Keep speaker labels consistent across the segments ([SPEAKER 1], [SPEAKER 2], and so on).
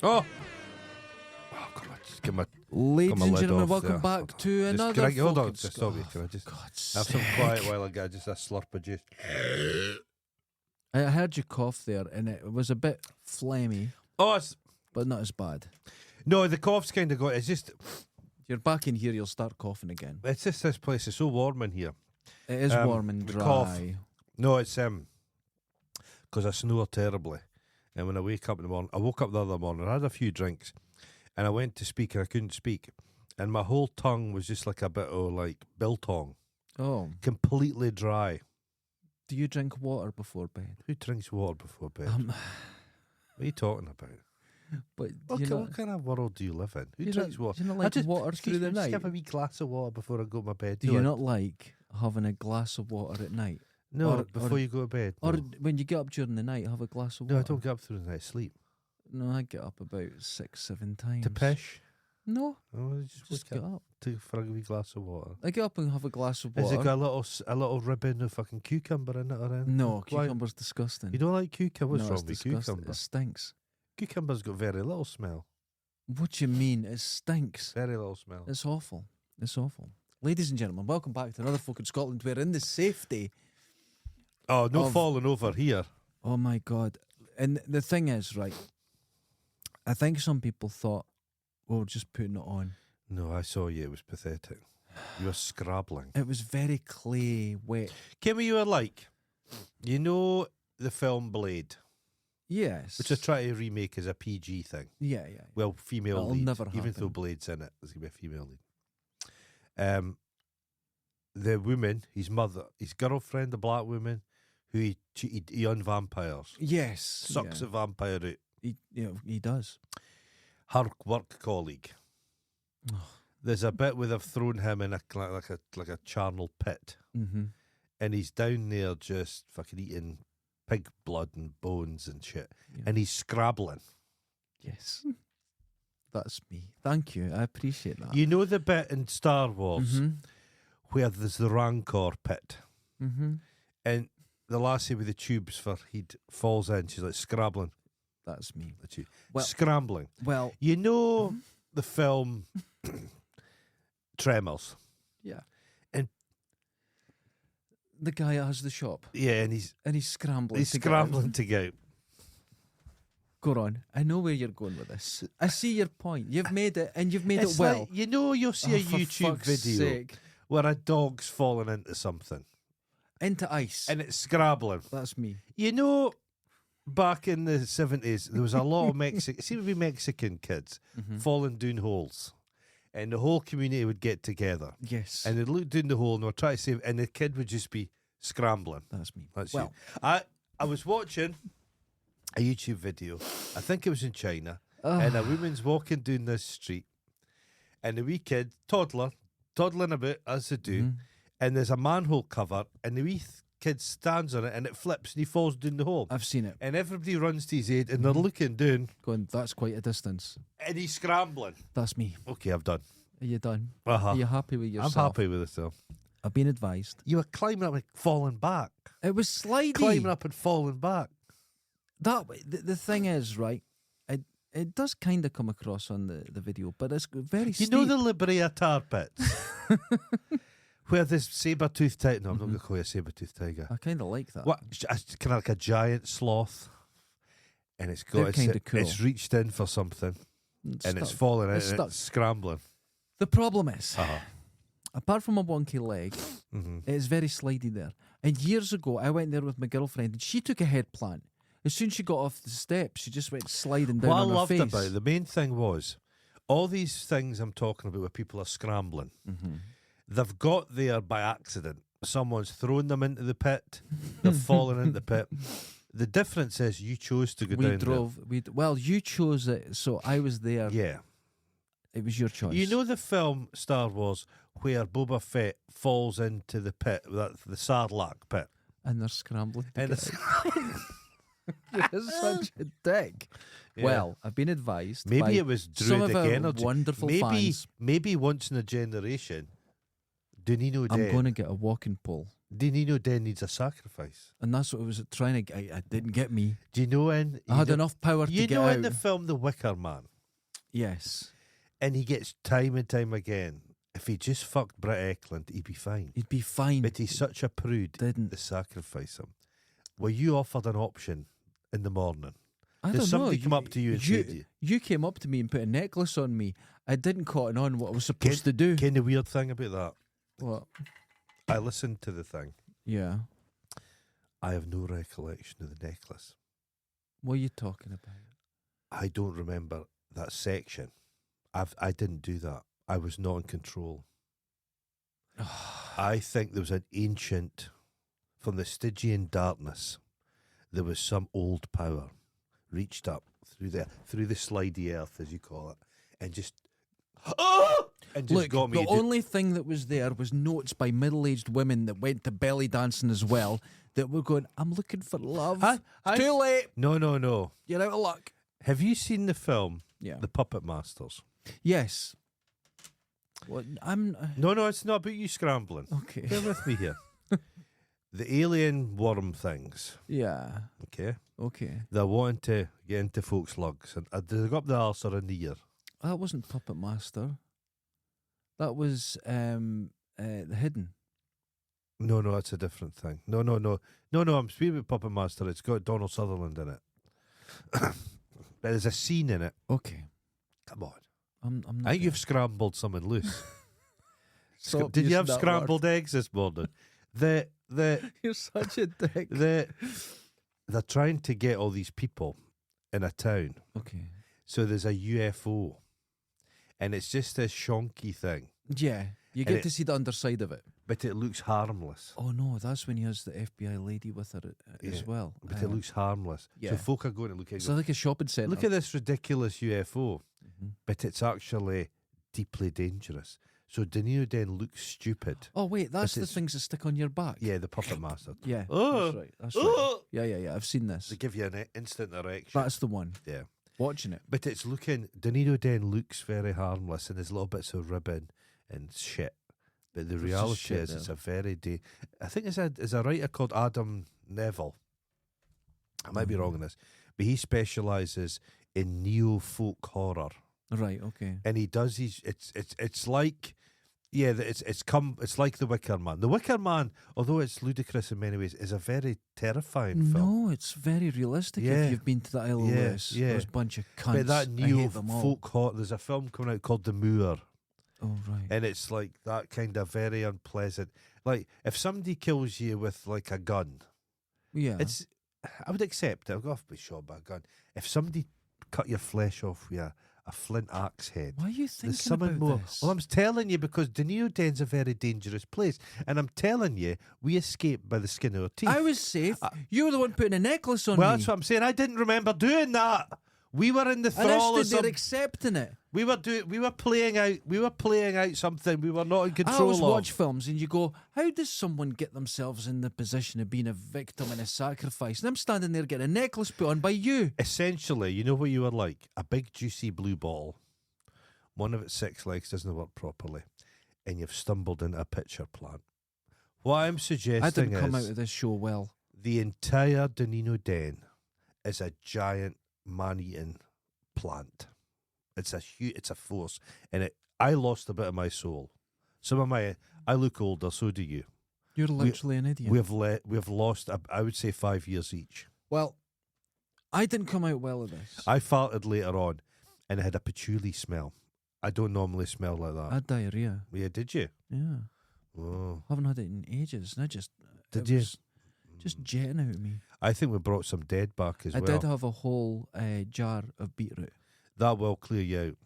[SPEAKER 1] Oh! Oh, God, I just get my...
[SPEAKER 2] Ladies
[SPEAKER 1] my
[SPEAKER 2] and
[SPEAKER 1] lid
[SPEAKER 2] gentlemen,
[SPEAKER 1] off
[SPEAKER 2] welcome
[SPEAKER 1] there.
[SPEAKER 2] back to another
[SPEAKER 1] Can I, hold on,
[SPEAKER 2] fucking
[SPEAKER 1] just stop it. Can I just
[SPEAKER 2] God's
[SPEAKER 1] have some
[SPEAKER 2] sake.
[SPEAKER 1] quiet while I get just a slurp of juice?
[SPEAKER 2] I heard you cough there, and it was a bit phlegmy,
[SPEAKER 1] Oh, it's...
[SPEAKER 2] but not as bad.
[SPEAKER 1] No, the cough's kind of got... It's just
[SPEAKER 2] You're back in here, you'll start coughing again.
[SPEAKER 1] this place is so warm in here.
[SPEAKER 2] It is warm and
[SPEAKER 1] the
[SPEAKER 2] dry.
[SPEAKER 1] cough. No, it's because I snore terribly, and when I wake up in the morning, I woke up the other morning, I had a few drinks, and I went to speak and I couldn't speak, and my whole tongue was just like a bit of like biltong,
[SPEAKER 2] Oh,
[SPEAKER 1] completely dry.
[SPEAKER 2] do you drink water before bed?
[SPEAKER 1] Who drinks water before bed? What are you talking about?
[SPEAKER 2] But
[SPEAKER 1] What kind of world do you live in? Who
[SPEAKER 2] you
[SPEAKER 1] drinks
[SPEAKER 2] not,
[SPEAKER 1] water?
[SPEAKER 2] you not
[SPEAKER 1] I
[SPEAKER 2] like
[SPEAKER 1] just-
[SPEAKER 2] water
[SPEAKER 1] excuse
[SPEAKER 2] through the
[SPEAKER 1] me, just
[SPEAKER 2] night?
[SPEAKER 1] have a wee glass of water before I go to my bed.
[SPEAKER 2] Do you not like having a glass of water at night?
[SPEAKER 1] No,
[SPEAKER 2] or-
[SPEAKER 1] before
[SPEAKER 2] or-
[SPEAKER 1] you go to bed.
[SPEAKER 2] Or
[SPEAKER 1] no.
[SPEAKER 2] when you get up during the night, have a glass of
[SPEAKER 1] No,
[SPEAKER 2] water?
[SPEAKER 1] I don't get up through the night. Sleep.
[SPEAKER 2] No, I get up about 6-7 times.
[SPEAKER 1] To pish.
[SPEAKER 2] No,
[SPEAKER 1] Oh,
[SPEAKER 2] just
[SPEAKER 1] wake
[SPEAKER 2] get
[SPEAKER 1] up
[SPEAKER 2] up.
[SPEAKER 1] for a wee glass of water.
[SPEAKER 2] I get up and have a glass of
[SPEAKER 1] Has
[SPEAKER 2] water.
[SPEAKER 1] it got a little ribbon of fucking cucumber in it or anything?
[SPEAKER 2] No,
[SPEAKER 1] Why?
[SPEAKER 2] cucumber's disgusting.
[SPEAKER 1] You don't like cucumber? What's
[SPEAKER 2] no,
[SPEAKER 1] wrong
[SPEAKER 2] it's
[SPEAKER 1] with
[SPEAKER 2] disgusting.
[SPEAKER 1] cucumber?
[SPEAKER 2] It stinks.
[SPEAKER 1] Cucumber's got very little smell.
[SPEAKER 2] What do you mean? It stinks.
[SPEAKER 1] Very little smell.
[SPEAKER 2] It's awful. It's awful. Ladies and gentlemen, welcome back to another fucking Scotland. We're in the safety.
[SPEAKER 1] Oh, no
[SPEAKER 2] of-
[SPEAKER 1] falling over here.
[SPEAKER 2] Oh my God. And the thing is, right, I think some people thought, well, we're just putting it on.
[SPEAKER 1] No, I saw you. It was pathetic. You were scrabbling.
[SPEAKER 2] It was very clay, wet.
[SPEAKER 1] Kim, you were like, you know the film Blade,
[SPEAKER 2] Yes.
[SPEAKER 1] which I try to remake as a PG thing.
[SPEAKER 2] Yeah, yeah.
[SPEAKER 1] Well, female
[SPEAKER 2] That'll
[SPEAKER 1] lead.
[SPEAKER 2] never
[SPEAKER 1] Even
[SPEAKER 2] happen.
[SPEAKER 1] though Blade's in it, there's going to be a female lead. The woman, his mother, his girlfriend, the black woman, who he cheated, he on vampires.
[SPEAKER 2] Yes.
[SPEAKER 1] Sucks
[SPEAKER 2] yeah.
[SPEAKER 1] a vampire out.
[SPEAKER 2] He does.
[SPEAKER 1] Her work colleague. There's a bit where they've thrown him in like a charnel pit,
[SPEAKER 2] Mm-hmm.
[SPEAKER 1] and he's down there just fucking eating pig blood and bones and shit,
[SPEAKER 2] Yeah.
[SPEAKER 1] and he's scrabbling.
[SPEAKER 2] Yes. That's me. Thank you. I appreciate that.
[SPEAKER 1] You know the bit in Star Wars
[SPEAKER 2] Mm-hmm.
[SPEAKER 1] where there's the Rancor pit,
[SPEAKER 2] Mm-hmm.
[SPEAKER 1] and the lassie with the tubes for heat falls in. She's like scrabbling,
[SPEAKER 2] That's me.
[SPEAKER 1] well, scrambling.
[SPEAKER 2] Well,
[SPEAKER 1] You know the film Tremors.
[SPEAKER 2] yeah.
[SPEAKER 1] And-
[SPEAKER 2] the guy that has the shop,
[SPEAKER 1] Yeah, and he's
[SPEAKER 2] scrambling.
[SPEAKER 1] he's
[SPEAKER 2] to get out.
[SPEAKER 1] scrambling to get out.
[SPEAKER 2] Go on. I know where you're going with this. I see your point. You've made it, and you've made
[SPEAKER 1] It's
[SPEAKER 2] it well.
[SPEAKER 1] like, you know, you'll see
[SPEAKER 2] Oh,
[SPEAKER 1] a
[SPEAKER 2] for
[SPEAKER 1] YouTube
[SPEAKER 2] fuck's
[SPEAKER 1] video
[SPEAKER 2] sake.
[SPEAKER 1] where a dog's falling into something
[SPEAKER 2] Into ice.
[SPEAKER 1] and it's scrabbling.
[SPEAKER 2] That's me.
[SPEAKER 1] You know, back in the 70s, there was a lot of seemed to be Mexican kids
[SPEAKER 2] Mm-hmm.
[SPEAKER 1] falling down holes, and the whole community would get together
[SPEAKER 2] Yes.
[SPEAKER 1] and they'd look down the hole and they'd try to save, and the kid would just be scrambling.
[SPEAKER 2] That's me.
[SPEAKER 1] That's
[SPEAKER 2] well,
[SPEAKER 1] you. I was watching a YouTube video, I think it was in China, and a woman's walking down this street, and the wee kid, toddling a bit as they do,
[SPEAKER 2] Mhm.
[SPEAKER 1] and there's a manhole cover, and the wee kid stands on it, and it flips, and he falls down the hole.
[SPEAKER 2] I've seen it.
[SPEAKER 1] And everybody runs to his aid, and they're looking down,
[SPEAKER 2] Going, that's quite a distance.
[SPEAKER 1] and he's scrambling.
[SPEAKER 2] That's me.
[SPEAKER 1] Okay, I've done.
[SPEAKER 2] Are you done?
[SPEAKER 1] Uh-huh.
[SPEAKER 2] Are you happy with
[SPEAKER 1] I'm
[SPEAKER 2] yourself?
[SPEAKER 1] happy with it, though.
[SPEAKER 2] I've been advised.
[SPEAKER 1] You were climbing up and falling back.
[SPEAKER 2] It was slidey.
[SPEAKER 1] Climbing up and falling back.
[SPEAKER 2] That the thing is, right? It does kind of come across on the video, but it's very
[SPEAKER 1] You
[SPEAKER 2] steep.
[SPEAKER 1] know the La Brea tar pits? Where this saber-toothed tiger... No, I'm not going to call you a saber-toothed tiger.
[SPEAKER 2] I kind of like that.
[SPEAKER 1] What? Kind of like a giant sloth. And it's
[SPEAKER 2] They're
[SPEAKER 1] got...
[SPEAKER 2] kinda cool.
[SPEAKER 1] It's reached in for something. And it's
[SPEAKER 2] stuck.
[SPEAKER 1] falling in
[SPEAKER 2] It's
[SPEAKER 1] and
[SPEAKER 2] stuck.
[SPEAKER 1] it's scrambling.
[SPEAKER 2] The problem is,
[SPEAKER 1] Uh-huh.
[SPEAKER 2] apart from a wonky leg,
[SPEAKER 1] Mm-hmm.
[SPEAKER 2] it is very slidey there. And years ago, I went there with my girlfriend, and she took a head plant. As soon as she got off the steps, she just went sliding down
[SPEAKER 1] What I
[SPEAKER 2] on her
[SPEAKER 1] loved
[SPEAKER 2] face.
[SPEAKER 1] about it, the main thing was, all these things I'm talking about where people are scrambling,
[SPEAKER 2] Mm-hmm.
[SPEAKER 1] they've got there by accident. Someone's thrown them into the pit. They've fallen into the pit. The difference is you chose to go
[SPEAKER 2] We
[SPEAKER 1] down
[SPEAKER 2] drove. Well, you chose it, so I was there.
[SPEAKER 1] there. Yeah.
[SPEAKER 2] It was your choice.
[SPEAKER 1] You know the film Star Wars where Boba Fett falls into the pit, the Sarlacc pit?
[SPEAKER 2] and they're scrambling. to
[SPEAKER 1] And
[SPEAKER 2] get out. You're such a dick.
[SPEAKER 1] Yeah.
[SPEAKER 2] Well, I've been advised. by
[SPEAKER 1] Maybe it was
[SPEAKER 2] some of
[SPEAKER 1] druidic
[SPEAKER 2] our
[SPEAKER 1] energy.
[SPEAKER 2] wonderful
[SPEAKER 1] Maybe,
[SPEAKER 2] fans.
[SPEAKER 1] maybe once in a generation, Dunino
[SPEAKER 2] I'm
[SPEAKER 1] dead.
[SPEAKER 2] going to get a walking pole
[SPEAKER 1] Nino Den needs a sacrifice.
[SPEAKER 2] And that's what I was trying to. I didn't get me.
[SPEAKER 1] Do you know in
[SPEAKER 2] I had enough power to
[SPEAKER 1] you
[SPEAKER 2] get
[SPEAKER 1] know
[SPEAKER 2] out.
[SPEAKER 1] in the film The Wicker Man,
[SPEAKER 2] Yes,
[SPEAKER 1] and he gets time and time again. If he just fucked Britt Eklund, he'd be fine.
[SPEAKER 2] he'd be fine.
[SPEAKER 1] But he's such a prude.
[SPEAKER 2] Didn't.
[SPEAKER 1] To sacrifice him. Were you offered an option in the morning?
[SPEAKER 2] I
[SPEAKER 1] Did
[SPEAKER 2] don't
[SPEAKER 1] somebody
[SPEAKER 2] know.
[SPEAKER 1] come up to you and say to you?
[SPEAKER 2] You came up to me and put a necklace on me. I didn't cotton on what I was supposed to do.
[SPEAKER 1] Kind of weird thing about that.
[SPEAKER 2] What?
[SPEAKER 1] I listened to the thing.
[SPEAKER 2] Yeah.
[SPEAKER 1] I have no recollection of the necklace.
[SPEAKER 2] What are you talking about?
[SPEAKER 1] I don't remember that section. I didn't do that. I was not in control. I think there was an ancient, from the Stygian darkness, there was some old power reached up through the slidey earth, as you call it, and just
[SPEAKER 2] Look,
[SPEAKER 1] got me.
[SPEAKER 2] the only thing that was there was notes by middle-aged women that went to belly dancing as well that were going, I'm looking for love. Too late.
[SPEAKER 1] No.
[SPEAKER 2] You're out of luck.
[SPEAKER 1] Have you seen the film
[SPEAKER 2] Yeah.
[SPEAKER 1] The Puppet Masters?
[SPEAKER 2] Yes. Well, I'm...
[SPEAKER 1] No, it's not about you scrambling.
[SPEAKER 2] Okay.
[SPEAKER 1] Bear with me here. The alien worm things,
[SPEAKER 2] Yeah.
[SPEAKER 1] okay?
[SPEAKER 2] Okay.
[SPEAKER 1] They're wanting to get into folks' lugs. And they go up the arse or in the ear.
[SPEAKER 2] That wasn't Puppet Master. That was The Hidden.
[SPEAKER 1] No, that's a different thing. No, I'm speaking about Puppet Master. It's got Donald Sutherland in it. But there's a scene in it.
[SPEAKER 2] Okay.
[SPEAKER 1] Come on.
[SPEAKER 2] I'm not
[SPEAKER 1] I think
[SPEAKER 2] gonna-
[SPEAKER 1] you've scrambled something loose.
[SPEAKER 2] Stop
[SPEAKER 1] Did you
[SPEAKER 2] using
[SPEAKER 1] have
[SPEAKER 2] that
[SPEAKER 1] scrambled eggs this morning? The
[SPEAKER 2] You're such a dick.
[SPEAKER 1] they're trying to get all these people in a town.
[SPEAKER 2] Okay.
[SPEAKER 1] So there's a UFO. And it's just this shonky thing.
[SPEAKER 2] Yeah. You
[SPEAKER 1] And
[SPEAKER 2] get
[SPEAKER 1] it-
[SPEAKER 2] to see the underside of it.
[SPEAKER 1] But it looks harmless.
[SPEAKER 2] Oh no, that's when he has the FBI lady with her
[SPEAKER 1] Yeah,
[SPEAKER 2] as well.
[SPEAKER 1] But it looks harmless.
[SPEAKER 2] yeah.
[SPEAKER 1] So folk are going to look at it.
[SPEAKER 2] So like a shopping centre.
[SPEAKER 1] Look at this ridiculous UFO.
[SPEAKER 2] Mhm.
[SPEAKER 1] But it's actually deeply dangerous. So Danilo Den looks stupid.
[SPEAKER 2] Oh wait, that's
[SPEAKER 1] But
[SPEAKER 2] the
[SPEAKER 1] it's-
[SPEAKER 2] things that stick on your back.
[SPEAKER 1] Yeah, the puppet master.
[SPEAKER 2] Yeah.
[SPEAKER 1] Oh.
[SPEAKER 2] That's right. That's right.
[SPEAKER 1] Oh!
[SPEAKER 2] Yeah. I've seen this.
[SPEAKER 1] They give you an instant erection.
[SPEAKER 2] That's the one.
[SPEAKER 1] Yeah.
[SPEAKER 2] Watching it.
[SPEAKER 1] But it's looking, Danilo Den looks very harmless and there's little bits of ribbon and shit. But the
[SPEAKER 2] There's just
[SPEAKER 1] reality
[SPEAKER 2] shit
[SPEAKER 1] is
[SPEAKER 2] there.
[SPEAKER 1] it's a very I think it's a writer called Adam Neville. I might be wrong on this. But he specialises in neo-folk horror.
[SPEAKER 2] Right. Okay.
[SPEAKER 1] And he does these, it's like, yeah, it's like The Wicker Man. The Wicker Man, although it's ludicrous in many ways, is a very terrifying film.
[SPEAKER 2] No, it's very realistic.
[SPEAKER 1] Yeah.
[SPEAKER 2] If you've been to the Isle of
[SPEAKER 1] Yeah,
[SPEAKER 2] Lewis,
[SPEAKER 1] yeah.
[SPEAKER 2] those bunch of cunts.
[SPEAKER 1] But that
[SPEAKER 2] I hate them all.
[SPEAKER 1] neo-folk horror, there's a film coming out called The Moor.
[SPEAKER 2] Oh right.
[SPEAKER 1] And it's like that kind of very unpleasant. Like if somebody kills you with like a gun,
[SPEAKER 2] Yeah.
[SPEAKER 1] I would accept it. I'll go off be shot by a gun. If somebody cut your flesh off with a flint axe head,
[SPEAKER 2] Why are you thinking
[SPEAKER 1] there's something
[SPEAKER 2] about
[SPEAKER 1] more.
[SPEAKER 2] this?
[SPEAKER 1] Well, I'm telling you because Danilo Den's a very dangerous place, and I'm telling you we escaped by the skin of our teeth.
[SPEAKER 2] I was safe. You were the one putting a necklace on
[SPEAKER 1] well,
[SPEAKER 2] me.
[SPEAKER 1] that's what I'm saying. I didn't remember doing that. We were in the
[SPEAKER 2] and I
[SPEAKER 1] thrall of
[SPEAKER 2] stood there
[SPEAKER 1] some.
[SPEAKER 2] accepting it.
[SPEAKER 1] We were playing out something we were not in
[SPEAKER 2] I
[SPEAKER 1] control
[SPEAKER 2] always
[SPEAKER 1] of.
[SPEAKER 2] watch films and you go, how does someone get themselves in the position of being a victim and a sacrifice? And I'm standing there getting a necklace put on by you.
[SPEAKER 1] Essentially, you know what you were like? A big juicy blue ball. One of its 6 legs doesn't work properly, and you've stumbled into a pitcher plant. What I'm suggesting
[SPEAKER 2] I didn't come out
[SPEAKER 1] is
[SPEAKER 2] of this show well.
[SPEAKER 1] the entire Danilo Den is a giant man-eating plant. It's a force, and I lost a bit of my soul. I look older, so do you.
[SPEAKER 2] You're literally an idiot.
[SPEAKER 1] We've lost, I would say, 5 years each.
[SPEAKER 2] Well, I didn't come out well of this.
[SPEAKER 1] I farted later on, and it had a patchouli smell. I don't normally smell like that.
[SPEAKER 2] I had diarrhea.
[SPEAKER 1] Yeah, did you?
[SPEAKER 2] Yeah.
[SPEAKER 1] Oh,
[SPEAKER 2] Haven't had it in ages. And I just...
[SPEAKER 1] Did
[SPEAKER 2] it
[SPEAKER 1] you?
[SPEAKER 2] was just jetting out of me.
[SPEAKER 1] I think we brought some dead back as
[SPEAKER 2] I
[SPEAKER 1] well.
[SPEAKER 2] did have a whole jar of beetroot.
[SPEAKER 1] That will clear you out.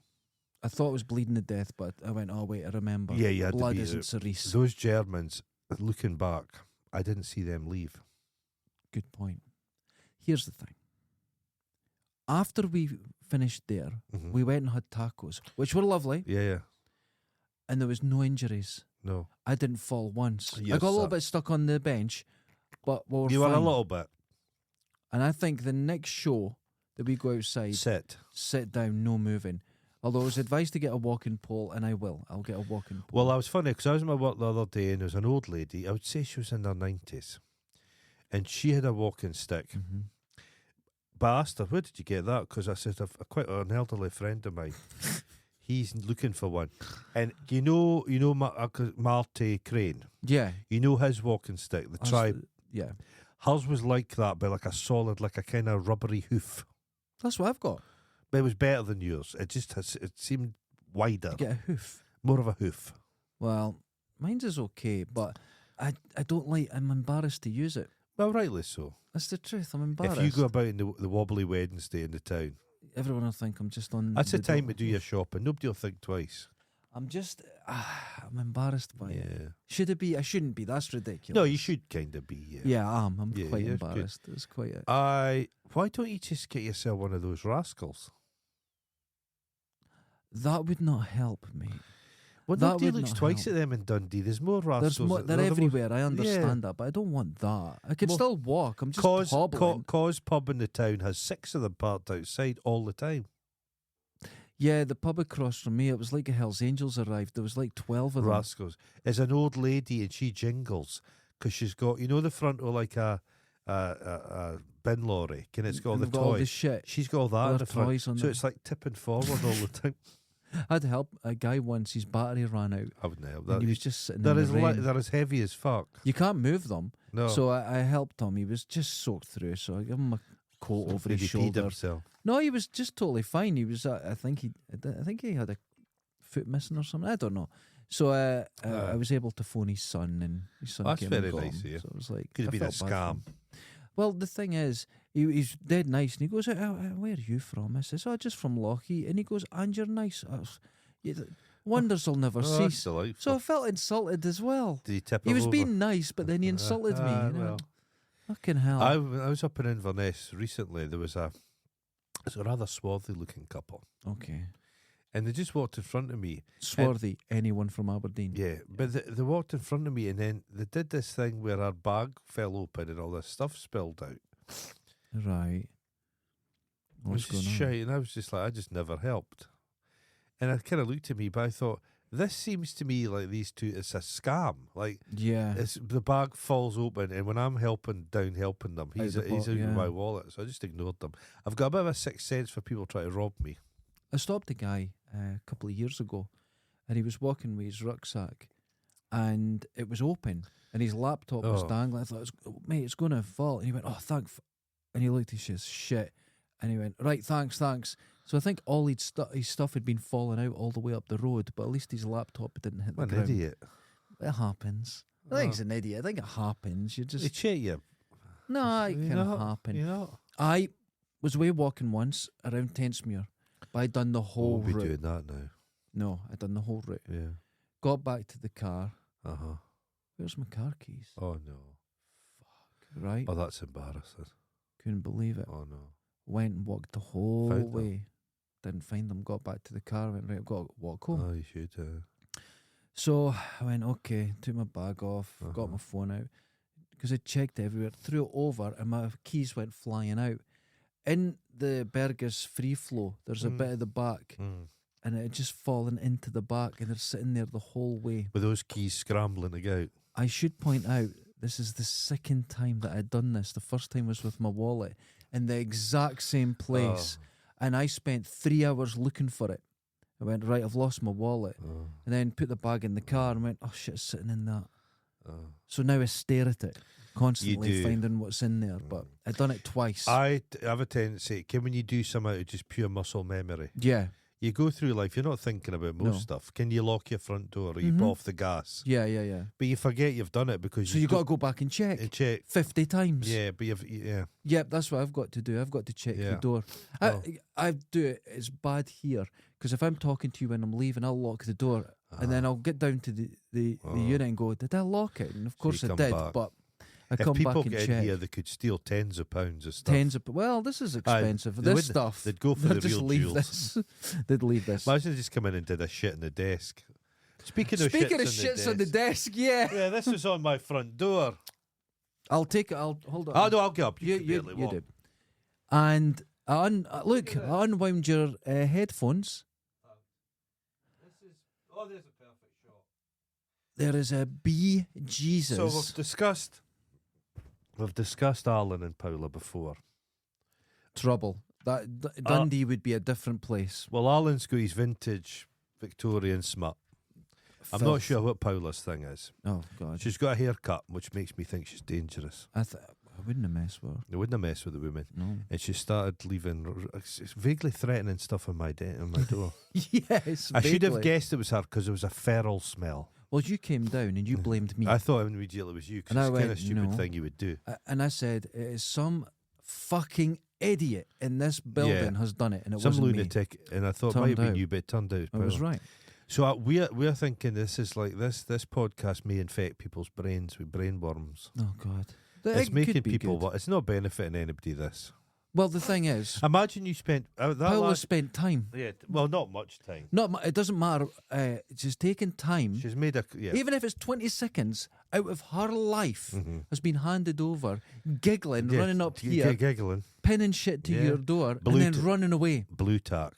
[SPEAKER 2] I thought I was bleeding to death, but I went, oh, wait, I remember.
[SPEAKER 1] Yeah, you had
[SPEAKER 2] Blood
[SPEAKER 1] the
[SPEAKER 2] isn't
[SPEAKER 1] beetroot.
[SPEAKER 2] cerise.
[SPEAKER 1] Those Germans, looking back, I didn't see them leave.
[SPEAKER 2] Good point. Here's the thing. After we finished there,
[SPEAKER 1] Mhm.
[SPEAKER 2] we went and had tacos, which were lovely,
[SPEAKER 1] Yeah.
[SPEAKER 2] and there was no injuries.
[SPEAKER 1] No.
[SPEAKER 2] I didn't fall once.
[SPEAKER 1] You're
[SPEAKER 2] I got a little
[SPEAKER 1] suck.
[SPEAKER 2] bit stuck on the bench, but we were
[SPEAKER 1] You were a
[SPEAKER 2] fine.
[SPEAKER 1] little bit.
[SPEAKER 2] And I think the next show that we go outside,
[SPEAKER 1] Sit.
[SPEAKER 2] sit down, no moving, Although I was advised to get a walking pole, and I will. I'll get a walking pole.
[SPEAKER 1] Well, I was funny because I was at my work the other day and there was an old lady, I would say she was in her 90s, and she had a walking stick.
[SPEAKER 2] Mhm.
[SPEAKER 1] But I asked her, where did you get that? Because I said, I've quite an elderly friend of mine. He's looking for one. And you know Marty Crane?
[SPEAKER 2] Yeah.
[SPEAKER 1] You know his walking stick, the
[SPEAKER 2] That's
[SPEAKER 1] tribe.
[SPEAKER 2] Yeah.
[SPEAKER 1] Hers was like that, but like a solid, like a kind of rubbery hoof.
[SPEAKER 2] That's what I've got.
[SPEAKER 1] But it was better than yours. It just it seemed wider,
[SPEAKER 2] I get a hoof.
[SPEAKER 1] more of a hoof.
[SPEAKER 2] Well, mine's is okay, but I don't like. I'm embarrassed to use it.
[SPEAKER 1] Well, rightly so.
[SPEAKER 2] That's the truth. I'm embarrassed.
[SPEAKER 1] If you go about in the wobbly Wednesday in the town,
[SPEAKER 2] Everyone will think I'm just on.
[SPEAKER 1] that's the time to do your shopping. Nobody will think twice.
[SPEAKER 2] I'm just. I'm embarrassed by it.
[SPEAKER 1] Yeah.
[SPEAKER 2] Should it be? I shouldn't be. That's ridiculous.
[SPEAKER 1] No, you should kind of be. Yeah.
[SPEAKER 2] Yeah, I am. I'm
[SPEAKER 1] Yeah,
[SPEAKER 2] quite
[SPEAKER 1] yeah, it's good.
[SPEAKER 2] embarrassed. It's quite it.
[SPEAKER 1] Why don't you just get yourself one of those rascals?
[SPEAKER 2] That would not help me.
[SPEAKER 1] Well,
[SPEAKER 2] That
[SPEAKER 1] nobody
[SPEAKER 2] would
[SPEAKER 1] looks
[SPEAKER 2] not
[SPEAKER 1] twice
[SPEAKER 2] help.
[SPEAKER 1] at them in Dundee. There's more rascals.
[SPEAKER 2] There's more. They're
[SPEAKER 1] the most-
[SPEAKER 2] everywhere. I understand that, but I don't want that. I could
[SPEAKER 1] More-
[SPEAKER 2] still walk. I'm just hobbling.
[SPEAKER 1] Cause pub in the town has 6 of them parked outside all the time.
[SPEAKER 2] Yeah, the pub across from me, it was like a Hell's Angels arrived. There was like 12 of them.
[SPEAKER 1] Rascals. There's an old lady and she jingles because she's got, the front of like a bin lorry, and it's got all
[SPEAKER 2] And
[SPEAKER 1] the
[SPEAKER 2] they've got all
[SPEAKER 1] toys.
[SPEAKER 2] this shit.
[SPEAKER 1] She's got all that
[SPEAKER 2] All
[SPEAKER 1] in
[SPEAKER 2] their
[SPEAKER 1] the front,
[SPEAKER 2] toys on
[SPEAKER 1] so
[SPEAKER 2] them.
[SPEAKER 1] it's like tipping forward all the time.
[SPEAKER 2] I had to help a guy once. His battery ran out,
[SPEAKER 1] I wouldn't help
[SPEAKER 2] and
[SPEAKER 1] that.
[SPEAKER 2] he was just sitting
[SPEAKER 1] They're
[SPEAKER 2] in
[SPEAKER 1] as
[SPEAKER 2] the rain.
[SPEAKER 1] they're as heavy as fuck.
[SPEAKER 2] You can't move them,
[SPEAKER 1] No,
[SPEAKER 2] so I helped him. He was just soaked through, so I gave him a coat
[SPEAKER 1] So
[SPEAKER 2] over
[SPEAKER 1] maybe
[SPEAKER 2] his
[SPEAKER 1] he peed
[SPEAKER 2] shoulder.
[SPEAKER 1] himself.
[SPEAKER 2] No, he was just totally fine. He was. I think he had a foot missing or something. I don't know. So I was able to phone his son, and his son
[SPEAKER 1] That's
[SPEAKER 2] came and
[SPEAKER 1] very
[SPEAKER 2] got
[SPEAKER 1] nice
[SPEAKER 2] him.
[SPEAKER 1] of you.
[SPEAKER 2] So it was like
[SPEAKER 1] Could have
[SPEAKER 2] I
[SPEAKER 1] been a
[SPEAKER 2] felt bad for him.
[SPEAKER 1] scam.
[SPEAKER 2] Well, the thing is, he's dead nice, and he goes, "Where are you from?" I says, "Oh, just from Lochie," and he goes, "And you're nice." Wonders will never
[SPEAKER 1] Oh, that's
[SPEAKER 2] cease.
[SPEAKER 1] delightful.
[SPEAKER 2] So I felt insulted as well.
[SPEAKER 1] Did he tip
[SPEAKER 2] He
[SPEAKER 1] him
[SPEAKER 2] was
[SPEAKER 1] over?
[SPEAKER 2] being nice, but then he insulted me. You know?
[SPEAKER 1] Well,
[SPEAKER 2] Fucking hell.
[SPEAKER 1] I was up in Inverness recently. There was a rather swarthy looking couple,
[SPEAKER 2] Okay.
[SPEAKER 1] and they just walked in front of me.
[SPEAKER 2] Swarthy, anyone from Aberdeen.
[SPEAKER 1] Yeah, but they walked in front of me, and then they did this thing where our bag fell open and all this stuff spilled out.
[SPEAKER 2] Right.
[SPEAKER 1] I was
[SPEAKER 2] What's going
[SPEAKER 1] just
[SPEAKER 2] on?
[SPEAKER 1] shouting, and I was just like, I just never helped. And I kind of looked at me, but I thought, this seems to me like these two, it's a scam. Like,
[SPEAKER 2] Yeah.
[SPEAKER 1] the bag falls open, and when I'm helping them, he's
[SPEAKER 2] the
[SPEAKER 1] out
[SPEAKER 2] yeah.
[SPEAKER 1] with my wallet. So I just ignored them. I've got a bit of a sixth sense for people trying to rob me.
[SPEAKER 2] I stopped a guy a couple of years ago, and he was walking with his rucksack, and it was open, and his laptop was
[SPEAKER 1] Oh.
[SPEAKER 2] dangling. I thought, mate, it's going to fall. And he went, oh, and he looked, he says, shit. And he went, right, thanks. So I think all his stuff had been falling out all the way up the road, but at least his laptop didn't hit the
[SPEAKER 1] What an
[SPEAKER 2] ground.
[SPEAKER 1] idiot.
[SPEAKER 2] It happens. I think he's an idiot. I think it happens. You
[SPEAKER 1] They
[SPEAKER 2] just
[SPEAKER 1] cheat you.
[SPEAKER 2] no, it
[SPEAKER 1] You
[SPEAKER 2] can
[SPEAKER 1] know,
[SPEAKER 2] happen.
[SPEAKER 1] You know?
[SPEAKER 2] I was away walking once around Tentsmuir, but I'd done the whole
[SPEAKER 1] Won't be
[SPEAKER 2] route.
[SPEAKER 1] doing that now.
[SPEAKER 2] No, I'd done the whole route.
[SPEAKER 1] Yeah.
[SPEAKER 2] Got back to the car.
[SPEAKER 1] Uh-huh.
[SPEAKER 2] Where's my car keys?
[SPEAKER 1] Oh, no.
[SPEAKER 2] Right?
[SPEAKER 1] Oh, that's embarrassing.
[SPEAKER 2] Couldn't believe it.
[SPEAKER 1] Oh, no.
[SPEAKER 2] Went and walked the whole
[SPEAKER 1] Found them?
[SPEAKER 2] way. Didn't find them. Got back to the car. Went, right, I've got to walk home.
[SPEAKER 1] Oh, you should.
[SPEAKER 2] So I went, okay, took my bag off, got
[SPEAKER 1] Uh-huh.
[SPEAKER 2] my phone out, because I checked everywhere, threw it over, and my keys went flying out. In the Burgers free flow, there's a
[SPEAKER 1] Mm.
[SPEAKER 2] bit at the back,
[SPEAKER 1] Mm.
[SPEAKER 2] and it had just fallen into the back, and they're sitting there the whole way.
[SPEAKER 1] With those keys scrambling to get out.
[SPEAKER 2] I should point out, this is the second time that I'd done this. The first time was with my wallet in the exact same place, and I spent 3 hours looking for it. I went, right, I've lost my wallet,
[SPEAKER 1] Oh,
[SPEAKER 2] and then put the bag in the car and went, oh shit, it's sitting in that.
[SPEAKER 1] oh.
[SPEAKER 2] So now I stare at it constantly,
[SPEAKER 1] do.
[SPEAKER 2] finding what's in there. But I'd done it twice.
[SPEAKER 1] I have a tendency, when you do something out of just pure muscle memory,
[SPEAKER 2] yeah,
[SPEAKER 1] you go through life, you're not thinking about most
[SPEAKER 2] No.
[SPEAKER 1] stuff. Can you lock your front door or you
[SPEAKER 2] Mhm.
[SPEAKER 1] off the gas?
[SPEAKER 2] yeah.
[SPEAKER 1] But you forget you've done it because
[SPEAKER 2] So you got to go back and check
[SPEAKER 1] check.
[SPEAKER 2] 50 times.
[SPEAKER 1] Yeah, but yeah.
[SPEAKER 2] Yep, that's what I've got to do. I've got to check
[SPEAKER 1] Yeah.
[SPEAKER 2] the door.
[SPEAKER 1] Oh.
[SPEAKER 2] I do it. It's bad here because if I'm talking to you when I'm leaving, I'll lock the door and then I'll get down to the
[SPEAKER 1] Oh.
[SPEAKER 2] unit and go, did I lock it? And of course I
[SPEAKER 1] come
[SPEAKER 2] did,
[SPEAKER 1] back.
[SPEAKER 2] but I
[SPEAKER 1] If
[SPEAKER 2] come back
[SPEAKER 1] people
[SPEAKER 2] and
[SPEAKER 1] get in
[SPEAKER 2] check.
[SPEAKER 1] here, they could steal tens of pounds of stuff.
[SPEAKER 2] Well, this is expensive.
[SPEAKER 1] they
[SPEAKER 2] This
[SPEAKER 1] wouldn't-
[SPEAKER 2] stuff.
[SPEAKER 1] they'd go for
[SPEAKER 2] they'd
[SPEAKER 1] the
[SPEAKER 2] just
[SPEAKER 1] real
[SPEAKER 2] leave
[SPEAKER 1] jewels.
[SPEAKER 2] this. They'd leave this.
[SPEAKER 1] Imagine they just come in and did a shit in the desk. Speaking of
[SPEAKER 2] Speaking of
[SPEAKER 1] shits
[SPEAKER 2] shits on the desk, yeah.
[SPEAKER 1] yeah, this was on my front door.
[SPEAKER 2] I'll take it. I'll hold on.
[SPEAKER 1] Oh, no, I'll get up. You,
[SPEAKER 2] You,
[SPEAKER 1] can
[SPEAKER 2] you,
[SPEAKER 1] barely
[SPEAKER 2] you
[SPEAKER 1] walk.
[SPEAKER 2] do. And look, I unwound your headphones.
[SPEAKER 1] there's a perfect shot.
[SPEAKER 2] There is a bee Jesus.
[SPEAKER 1] So we've discussed Alan and Paula before.
[SPEAKER 2] Trouble. Dundee would be a different place.
[SPEAKER 1] Well, Alan's got his vintage Victorian smut. I'm not
[SPEAKER 2] Filth.
[SPEAKER 1] sure what Paula's thing is.
[SPEAKER 2] Oh God.
[SPEAKER 1] She's got a haircut, which makes me think she's dangerous.
[SPEAKER 2] I wouldn't have messed with her.
[SPEAKER 1] I wouldn't mess with the woman.
[SPEAKER 2] No.
[SPEAKER 1] And she started leaving vaguely threatening stuff on my door.
[SPEAKER 2] Yes.
[SPEAKER 1] I should have
[SPEAKER 2] vaguely.
[SPEAKER 1] guessed it was her because it was a feral smell.
[SPEAKER 2] Well, you came down and you blamed me.
[SPEAKER 1] I thought immediately it was you because
[SPEAKER 2] And I
[SPEAKER 1] it's the kind
[SPEAKER 2] went,
[SPEAKER 1] of stupid
[SPEAKER 2] "No."
[SPEAKER 1] thing you would do.
[SPEAKER 2] And I said, it is some fucking idiot in this building has done it, and it
[SPEAKER 1] Some
[SPEAKER 2] wasn't
[SPEAKER 1] lunatic, and I thought it might have
[SPEAKER 2] Turned
[SPEAKER 1] been
[SPEAKER 2] out.
[SPEAKER 1] you, but it turned out it
[SPEAKER 2] me.
[SPEAKER 1] was
[SPEAKER 2] I was
[SPEAKER 1] Paula.
[SPEAKER 2] right.
[SPEAKER 1] So we're thinking this is like this podcast may infect people's brains with brain worms.
[SPEAKER 2] Oh God.
[SPEAKER 1] It's
[SPEAKER 2] It
[SPEAKER 1] making
[SPEAKER 2] could be
[SPEAKER 1] people,
[SPEAKER 2] good.
[SPEAKER 1] but it's not benefiting anybody. This.
[SPEAKER 2] Well, the thing is,
[SPEAKER 1] Imagine you spent that
[SPEAKER 2] Paula
[SPEAKER 1] last.
[SPEAKER 2] spent time.
[SPEAKER 1] Yeah, well, not much time.
[SPEAKER 2] It doesn't matter. She's taken time,
[SPEAKER 1] She's made a
[SPEAKER 2] even if it's 20 seconds out of her life,
[SPEAKER 1] Mhm.
[SPEAKER 2] has been handed over, giggling,
[SPEAKER 1] Yeah,
[SPEAKER 2] running up
[SPEAKER 1] g-
[SPEAKER 2] here,
[SPEAKER 1] giggling.
[SPEAKER 2] pinning shit to
[SPEAKER 1] Yeah.
[SPEAKER 2] your door,
[SPEAKER 1] Blue
[SPEAKER 2] and
[SPEAKER 1] t-
[SPEAKER 2] then running away.
[SPEAKER 1] Blue tack.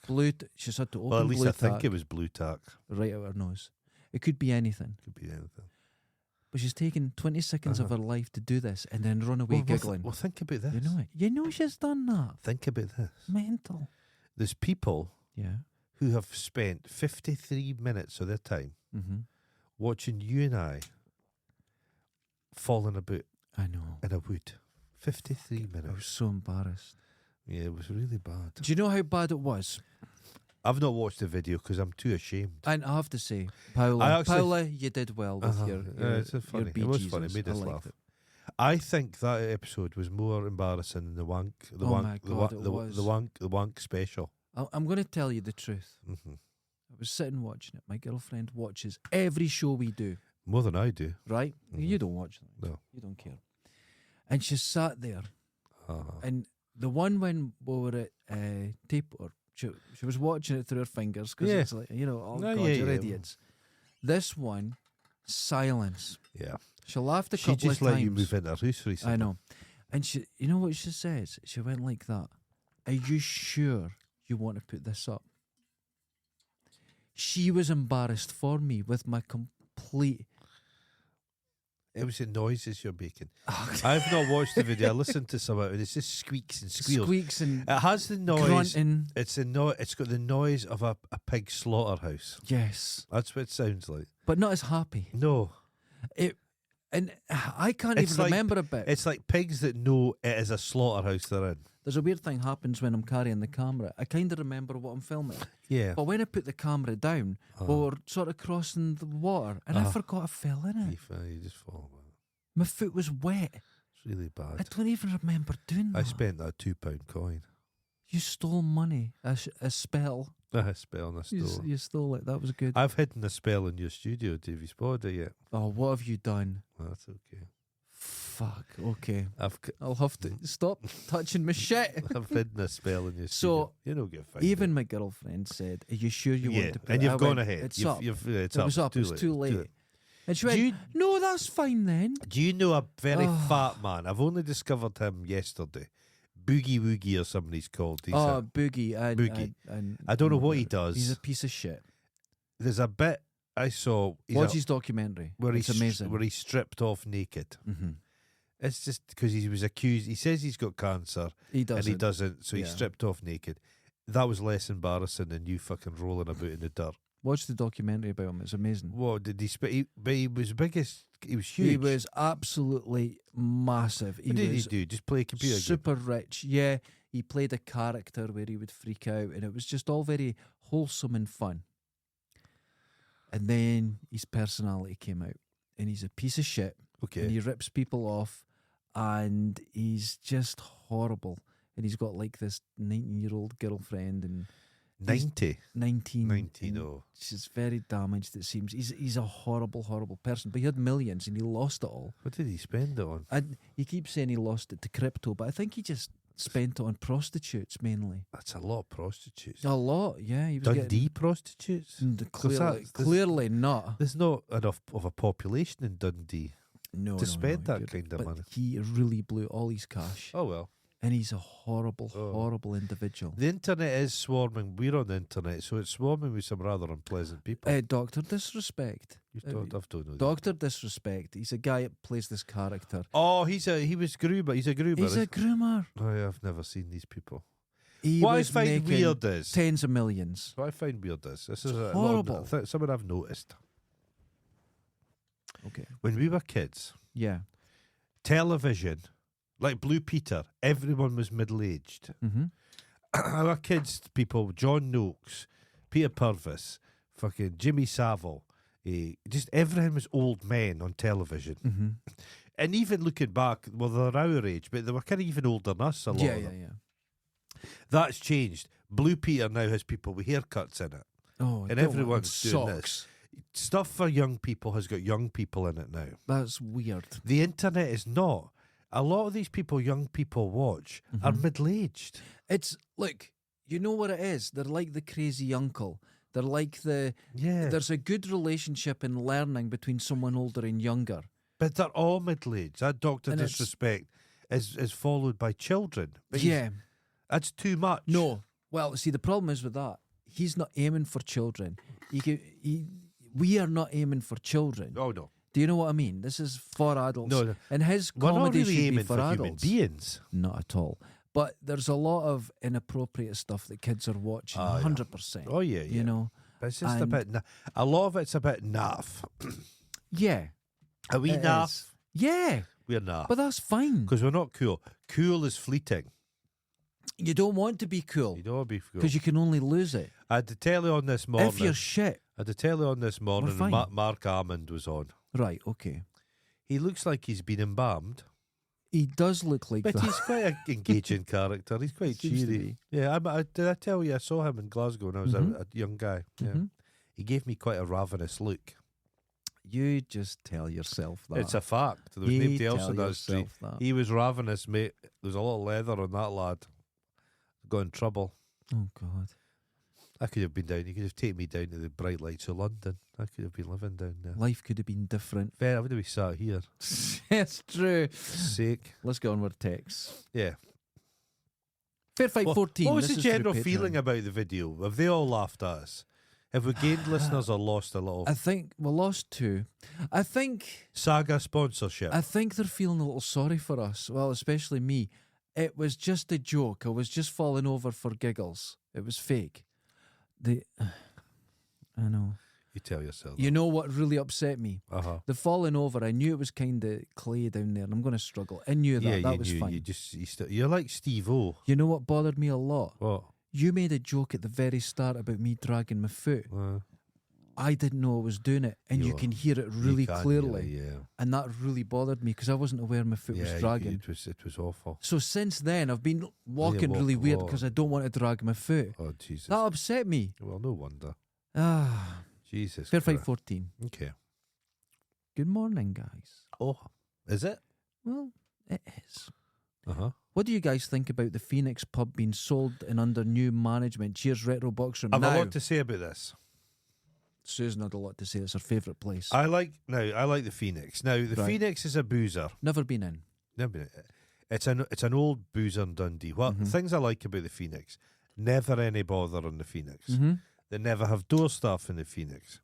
[SPEAKER 2] She's had to open
[SPEAKER 1] Well, at least
[SPEAKER 2] blue
[SPEAKER 1] I think
[SPEAKER 2] tack
[SPEAKER 1] it was blue tack.
[SPEAKER 2] right out her nose. It could be anything.
[SPEAKER 1] Could be anything.
[SPEAKER 2] But she's taken 20 seconds of her life to do this and then run away giggling.
[SPEAKER 1] Well, think about this.
[SPEAKER 2] You know it. You know she's done that.
[SPEAKER 1] Think about this.
[SPEAKER 2] Mental.
[SPEAKER 1] There's people
[SPEAKER 2] Yeah.
[SPEAKER 1] who have spent 53 minutes of their time
[SPEAKER 2] Mm-hmm.
[SPEAKER 1] watching you and I falling about
[SPEAKER 2] I know.
[SPEAKER 1] in a wood. 53
[SPEAKER 2] I was
[SPEAKER 1] minutes.
[SPEAKER 2] so embarrassed.
[SPEAKER 1] Yeah, it was really bad.
[SPEAKER 2] Do you know how bad it was?
[SPEAKER 1] I've not watched the video because I'm too ashamed.
[SPEAKER 2] And I have to say,
[SPEAKER 1] I
[SPEAKER 2] Paula,
[SPEAKER 1] actually-
[SPEAKER 2] you did well with
[SPEAKER 1] Uh-huh.
[SPEAKER 2] your
[SPEAKER 1] Yeah, it's funny.
[SPEAKER 2] Bee
[SPEAKER 1] It was
[SPEAKER 2] Jesus.
[SPEAKER 1] funny. It made
[SPEAKER 2] I
[SPEAKER 1] us
[SPEAKER 2] liked
[SPEAKER 1] laugh.
[SPEAKER 2] it.
[SPEAKER 1] I think that episode was more embarrassing than the wank, the
[SPEAKER 2] Oh
[SPEAKER 1] wank,
[SPEAKER 2] my
[SPEAKER 1] the,
[SPEAKER 2] God,
[SPEAKER 1] wank,
[SPEAKER 2] it
[SPEAKER 1] the,
[SPEAKER 2] was.
[SPEAKER 1] the wank special.
[SPEAKER 2] I'm going to tell you the truth.
[SPEAKER 1] Hmm.
[SPEAKER 2] I was sitting watching it. My girlfriend watches every show we do,
[SPEAKER 1] More than I do.
[SPEAKER 2] right?
[SPEAKER 1] Mhm.
[SPEAKER 2] You don't watch them.
[SPEAKER 1] No.
[SPEAKER 2] You don't care. And she sat there.
[SPEAKER 1] Uh-huh.
[SPEAKER 2] And the one when we were at Taper, she was watching it through her fingers because
[SPEAKER 1] Yeah.
[SPEAKER 2] it's like, oh,
[SPEAKER 1] No,
[SPEAKER 2] God,
[SPEAKER 1] yeah,
[SPEAKER 2] you're
[SPEAKER 1] yeah.
[SPEAKER 2] idiots. This one, silence.
[SPEAKER 1] Yeah.
[SPEAKER 2] She laughed a
[SPEAKER 1] She
[SPEAKER 2] couple
[SPEAKER 1] just
[SPEAKER 2] of
[SPEAKER 1] let
[SPEAKER 2] times.
[SPEAKER 1] you move in her house recently.
[SPEAKER 2] I know. And she, you know what she says? She went like that. Are you sure you want to put this up? She was embarrassed for me with my complete.
[SPEAKER 1] It was the noises you're making. I've not watched the video. I listened to some of it. It's just squeaks and squeals.
[SPEAKER 2] Squeaks and
[SPEAKER 1] It has the noise.
[SPEAKER 2] grunting.
[SPEAKER 1] It's got the noise of a pig slaughterhouse.
[SPEAKER 2] Yes.
[SPEAKER 1] That's what it sounds like.
[SPEAKER 2] But not as happy.
[SPEAKER 1] No,
[SPEAKER 2] And I can't
[SPEAKER 1] It's
[SPEAKER 2] even
[SPEAKER 1] like-
[SPEAKER 2] remember a bit.
[SPEAKER 1] it's like pigs that know it is a slaughterhouse they're in.
[SPEAKER 2] There's a weird thing happens when I'm carrying the camera. I kind of remember what I'm filming.
[SPEAKER 1] Yeah.
[SPEAKER 2] But when I put the camera down, we were sort of crossing the water and I forgot I fell in it.
[SPEAKER 1] You just fall.
[SPEAKER 2] My foot was wet.
[SPEAKER 1] It's really
[SPEAKER 2] I
[SPEAKER 1] bad.
[SPEAKER 2] don't even remember doing that.
[SPEAKER 1] I spent that £2 coin.
[SPEAKER 2] You stole money. A spell.
[SPEAKER 1] A spell in a store.
[SPEAKER 2] You stole it. That was good.
[SPEAKER 1] I've hidden a spell in your studio, Davy Spaulding yet.
[SPEAKER 2] Oh, what have you done?
[SPEAKER 1] Well, that's okay.
[SPEAKER 2] Fuck. Okay.
[SPEAKER 1] I've
[SPEAKER 2] I'll have to stop touching my shit.
[SPEAKER 1] I've hidden a spell in your
[SPEAKER 2] So,
[SPEAKER 1] studio. You don't get fined.
[SPEAKER 2] Even my girlfriend said, "Are you sure you
[SPEAKER 1] yeah,
[SPEAKER 2] want to put
[SPEAKER 1] and
[SPEAKER 2] it?"
[SPEAKER 1] you've
[SPEAKER 2] I
[SPEAKER 1] gone
[SPEAKER 2] went,
[SPEAKER 1] ahead.
[SPEAKER 2] It's
[SPEAKER 1] You've,
[SPEAKER 2] up.
[SPEAKER 1] it's
[SPEAKER 2] It
[SPEAKER 1] up.
[SPEAKER 2] was up. It's too late. And she went,
[SPEAKER 1] Do you-
[SPEAKER 2] "No, that's fine then."
[SPEAKER 1] Do you know a very
[SPEAKER 2] Oh.
[SPEAKER 1] fat man? I've only discovered him yesterday. Boogie Woogie or something he's called. He's
[SPEAKER 2] Oh, Boogie. And,
[SPEAKER 1] Boogie.
[SPEAKER 2] And
[SPEAKER 1] I don't know what he does.
[SPEAKER 2] He's a piece of shit.
[SPEAKER 1] There's a bit I saw
[SPEAKER 2] Watch his documentary.
[SPEAKER 1] where
[SPEAKER 2] It's amazing.
[SPEAKER 1] where he's stripped off naked.
[SPEAKER 2] Mm-hmm.
[SPEAKER 1] It's just because he was accused. He says he's got cancer
[SPEAKER 2] He does.
[SPEAKER 1] and he doesn't, so he's
[SPEAKER 2] Yeah.
[SPEAKER 1] stripped off naked. That was less embarrassing than you fucking rolling about in the dirt.
[SPEAKER 2] Watch the documentary about him. It's amazing.
[SPEAKER 1] What did he? But he was biggest. He was huge.
[SPEAKER 2] He was absolutely massive.
[SPEAKER 1] What did he
[SPEAKER 2] was
[SPEAKER 1] do? Just play a computer game?
[SPEAKER 2] super rich. Yeah, he played a character where he would freak out, and it was just all very wholesome and fun. And then his personality came out, and he's a piece of shit,
[SPEAKER 1] Okay.
[SPEAKER 2] and he rips people off, and he's just horrible. And he's got like this 19-year-old girlfriend, and
[SPEAKER 1] 90.
[SPEAKER 2] 19.
[SPEAKER 1] 19,
[SPEAKER 2] and
[SPEAKER 1] oh.
[SPEAKER 2] she's very damaged, it seems. He's a horrible, horrible person. But he had millions, and he lost it all.
[SPEAKER 1] What did he spend it on?
[SPEAKER 2] And he keeps saying he lost it to crypto, but I think he just spent it on prostitutes mainly.
[SPEAKER 1] That's a lot of prostitutes.
[SPEAKER 2] A lot, yeah. He was
[SPEAKER 1] Dundee prostitutes?
[SPEAKER 2] getting
[SPEAKER 1] Because
[SPEAKER 2] clearly, clearly not.
[SPEAKER 1] There's not enough of a population in Dundee
[SPEAKER 2] No,
[SPEAKER 1] to spend that kind of
[SPEAKER 2] but
[SPEAKER 1] money.
[SPEAKER 2] he really blew all his cash.
[SPEAKER 1] Oh, well.
[SPEAKER 2] And he's a horrible,
[SPEAKER 1] Oh.
[SPEAKER 2] horrible individual.
[SPEAKER 1] The internet is swarming. We're on the internet, so it's swarming with some rather unpleasant people.
[SPEAKER 2] Dr. Disrespect.
[SPEAKER 1] I've don't know.
[SPEAKER 2] Dr. Disrespect. He's a guy that plays this character.
[SPEAKER 1] Oh, he was groomer. He's a groomer.
[SPEAKER 2] He's a groomer.
[SPEAKER 1] Oh, I've never seen these people.
[SPEAKER 2] He
[SPEAKER 1] What I
[SPEAKER 2] was
[SPEAKER 1] find
[SPEAKER 2] making
[SPEAKER 1] weird is
[SPEAKER 2] tens of millions.
[SPEAKER 1] what I find weird is this is a
[SPEAKER 2] horrible.
[SPEAKER 1] something I've noticed.
[SPEAKER 2] Okay.
[SPEAKER 1] When we were kids,
[SPEAKER 2] Yeah.
[SPEAKER 1] television, like Blue Peter, everyone was middle aged.
[SPEAKER 2] Mm-hmm.
[SPEAKER 1] Our kids, people, John Noakes, Peter Purvis, fucking Jimmy Savile, just everything was old men on television.
[SPEAKER 2] Mm-hmm.
[SPEAKER 1] And even looking back, well, they're our age, but they were kind of even older than us. A lot
[SPEAKER 2] Yeah,
[SPEAKER 1] of
[SPEAKER 2] yeah,
[SPEAKER 1] them.
[SPEAKER 2] yeah.
[SPEAKER 1] That's changed. Blue Peter now has people with haircuts in it.
[SPEAKER 2] Oh,
[SPEAKER 1] And
[SPEAKER 2] don't
[SPEAKER 1] everyone's
[SPEAKER 2] want
[SPEAKER 1] doing this. Stuff for young people has got young people in it now.
[SPEAKER 2] That's weird.
[SPEAKER 1] The internet is not. A lot of these people, young people watch, are
[SPEAKER 2] Mhm.
[SPEAKER 1] middle aged.
[SPEAKER 2] It's look, you know what it is? They're like the crazy uncle. They're like the
[SPEAKER 1] Yeah.
[SPEAKER 2] there's a good relationship in learning between someone older and younger.
[SPEAKER 1] But they're all middle aged. That Dr.
[SPEAKER 2] And it's-
[SPEAKER 1] Disrespect is followed by children. But
[SPEAKER 2] Yeah.
[SPEAKER 1] that's too much.
[SPEAKER 2] No. Well, see, the problem is with that. He's not aiming for children. We are not aiming for children.
[SPEAKER 1] Oh, no.
[SPEAKER 2] Do you know what I mean? This is for adults.
[SPEAKER 1] No,
[SPEAKER 2] And his
[SPEAKER 1] we're not
[SPEAKER 2] comedy
[SPEAKER 1] really
[SPEAKER 2] should be
[SPEAKER 1] aiming
[SPEAKER 2] for
[SPEAKER 1] for human
[SPEAKER 2] adults.
[SPEAKER 1] beings.
[SPEAKER 2] Not at all. But there's a lot of inappropriate stuff that kids are watching.
[SPEAKER 1] Oh, yeah.
[SPEAKER 2] 100%.
[SPEAKER 1] Oh, yeah, yeah.
[SPEAKER 2] You know?
[SPEAKER 1] But it's just a
[SPEAKER 2] and-
[SPEAKER 1] bit. A lot of it's a bit naff.
[SPEAKER 2] Yeah.
[SPEAKER 1] Are we
[SPEAKER 2] it
[SPEAKER 1] naff?
[SPEAKER 2] is. Yeah.
[SPEAKER 1] We're naff.
[SPEAKER 2] But that's fine.
[SPEAKER 1] Because we're not cool. Cool is fleeting.
[SPEAKER 2] You don't want to be cool
[SPEAKER 1] You don't want to be cool.
[SPEAKER 2] because you can only lose it.
[SPEAKER 1] I had to tell you on this morning.
[SPEAKER 2] If you're shit.
[SPEAKER 1] I had to tell you on this morning, and
[SPEAKER 2] fine.
[SPEAKER 1] Mark Armand was on.
[SPEAKER 2] Right, okay.
[SPEAKER 1] He looks like he's been embalmed,
[SPEAKER 2] He does look like
[SPEAKER 1] but
[SPEAKER 2] that.
[SPEAKER 1] he's quite an engaging character. He's quite
[SPEAKER 2] Seems to
[SPEAKER 1] cheery.
[SPEAKER 2] be.
[SPEAKER 1] Yeah, did I tell you I saw him in Glasgow when I was
[SPEAKER 2] Mhm.
[SPEAKER 1] a young guy? Yeah.
[SPEAKER 2] Mhm.
[SPEAKER 1] He gave me quite a ravenous look.
[SPEAKER 2] You just tell yourself that.
[SPEAKER 1] It's a fact. There was
[SPEAKER 2] You
[SPEAKER 1] nobody else
[SPEAKER 2] tell
[SPEAKER 1] on that street.
[SPEAKER 2] yourself that.
[SPEAKER 1] He was ravenous, mate. There's a lot of leather on that lad. Got in trouble.
[SPEAKER 2] Oh, God.
[SPEAKER 1] I could have been down. You could have taken me down to the bright lights of London. I could have been living down there.
[SPEAKER 2] Life could have been different.
[SPEAKER 1] Fair, I would have been sat here.
[SPEAKER 2] It's true.
[SPEAKER 1] Sake.
[SPEAKER 2] Let's go on with text.
[SPEAKER 1] Yeah.
[SPEAKER 2] Fair Fight
[SPEAKER 1] Well,
[SPEAKER 2] 14.
[SPEAKER 1] what was
[SPEAKER 2] this
[SPEAKER 1] the
[SPEAKER 2] is through
[SPEAKER 1] general
[SPEAKER 2] Patreon.
[SPEAKER 1] feeling about the video? Have they all laughed at us? Have we gained listeners or lost a little?
[SPEAKER 2] I think we lost 2. I think
[SPEAKER 1] Saga sponsorship.
[SPEAKER 2] they're feeling a little sorry for us. Well, especially me. It was just a joke. I was just falling over for giggles. It was fake. I know.
[SPEAKER 1] You tell yourself.
[SPEAKER 2] You know what really upset me?
[SPEAKER 1] Uh-huh.
[SPEAKER 2] The falling over. I knew it was kind of clay down there, and I'm going to struggle. I knew that.
[SPEAKER 1] Yeah,
[SPEAKER 2] that
[SPEAKER 1] you
[SPEAKER 2] was
[SPEAKER 1] knew.
[SPEAKER 2] fine.
[SPEAKER 1] You're like Steve O.
[SPEAKER 2] You know what bothered me a lot?
[SPEAKER 1] What?
[SPEAKER 2] You made a joke at the very start about me dragging my foot. I didn't know I was doing it, and you
[SPEAKER 1] You-
[SPEAKER 2] can hear it
[SPEAKER 1] you
[SPEAKER 2] really
[SPEAKER 1] can
[SPEAKER 2] clearly.
[SPEAKER 1] yeah.
[SPEAKER 2] And that really bothered me because I wasn't aware my foot
[SPEAKER 1] Yeah,
[SPEAKER 2] was dragging.
[SPEAKER 1] it was awful.
[SPEAKER 2] So since then, I've been walking really weird
[SPEAKER 1] walk.
[SPEAKER 2] because I don't want to drag my foot.
[SPEAKER 1] Oh, Jesus.
[SPEAKER 2] That upset me.
[SPEAKER 1] Well, no wonder.
[SPEAKER 2] Ah,
[SPEAKER 1] Jesus.
[SPEAKER 2] Fair Fight
[SPEAKER 1] Christ.
[SPEAKER 2] 14.
[SPEAKER 1] Okay.
[SPEAKER 2] Good morning, guys.
[SPEAKER 1] Oh, is it?
[SPEAKER 2] Well, it is.
[SPEAKER 1] Uh-huh.
[SPEAKER 2] What do you guys think about the Phoenix pub being sold and under new management? Cheers, Retro Box Room.
[SPEAKER 1] I've
[SPEAKER 2] Now,
[SPEAKER 1] a lot to say about this.
[SPEAKER 2] Susan had a lot to say. It's her favourite place.
[SPEAKER 1] I like the Phoenix. Now, the
[SPEAKER 2] Right.
[SPEAKER 1] Phoenix is a boozer.
[SPEAKER 2] Never been in.
[SPEAKER 1] It's an old boozer in Dundee. What
[SPEAKER 2] Mhm.
[SPEAKER 1] things I like about the Phoenix? Never any bother on the Phoenix.
[SPEAKER 2] Mm-hmm.
[SPEAKER 1] They never have door staff in the Phoenix.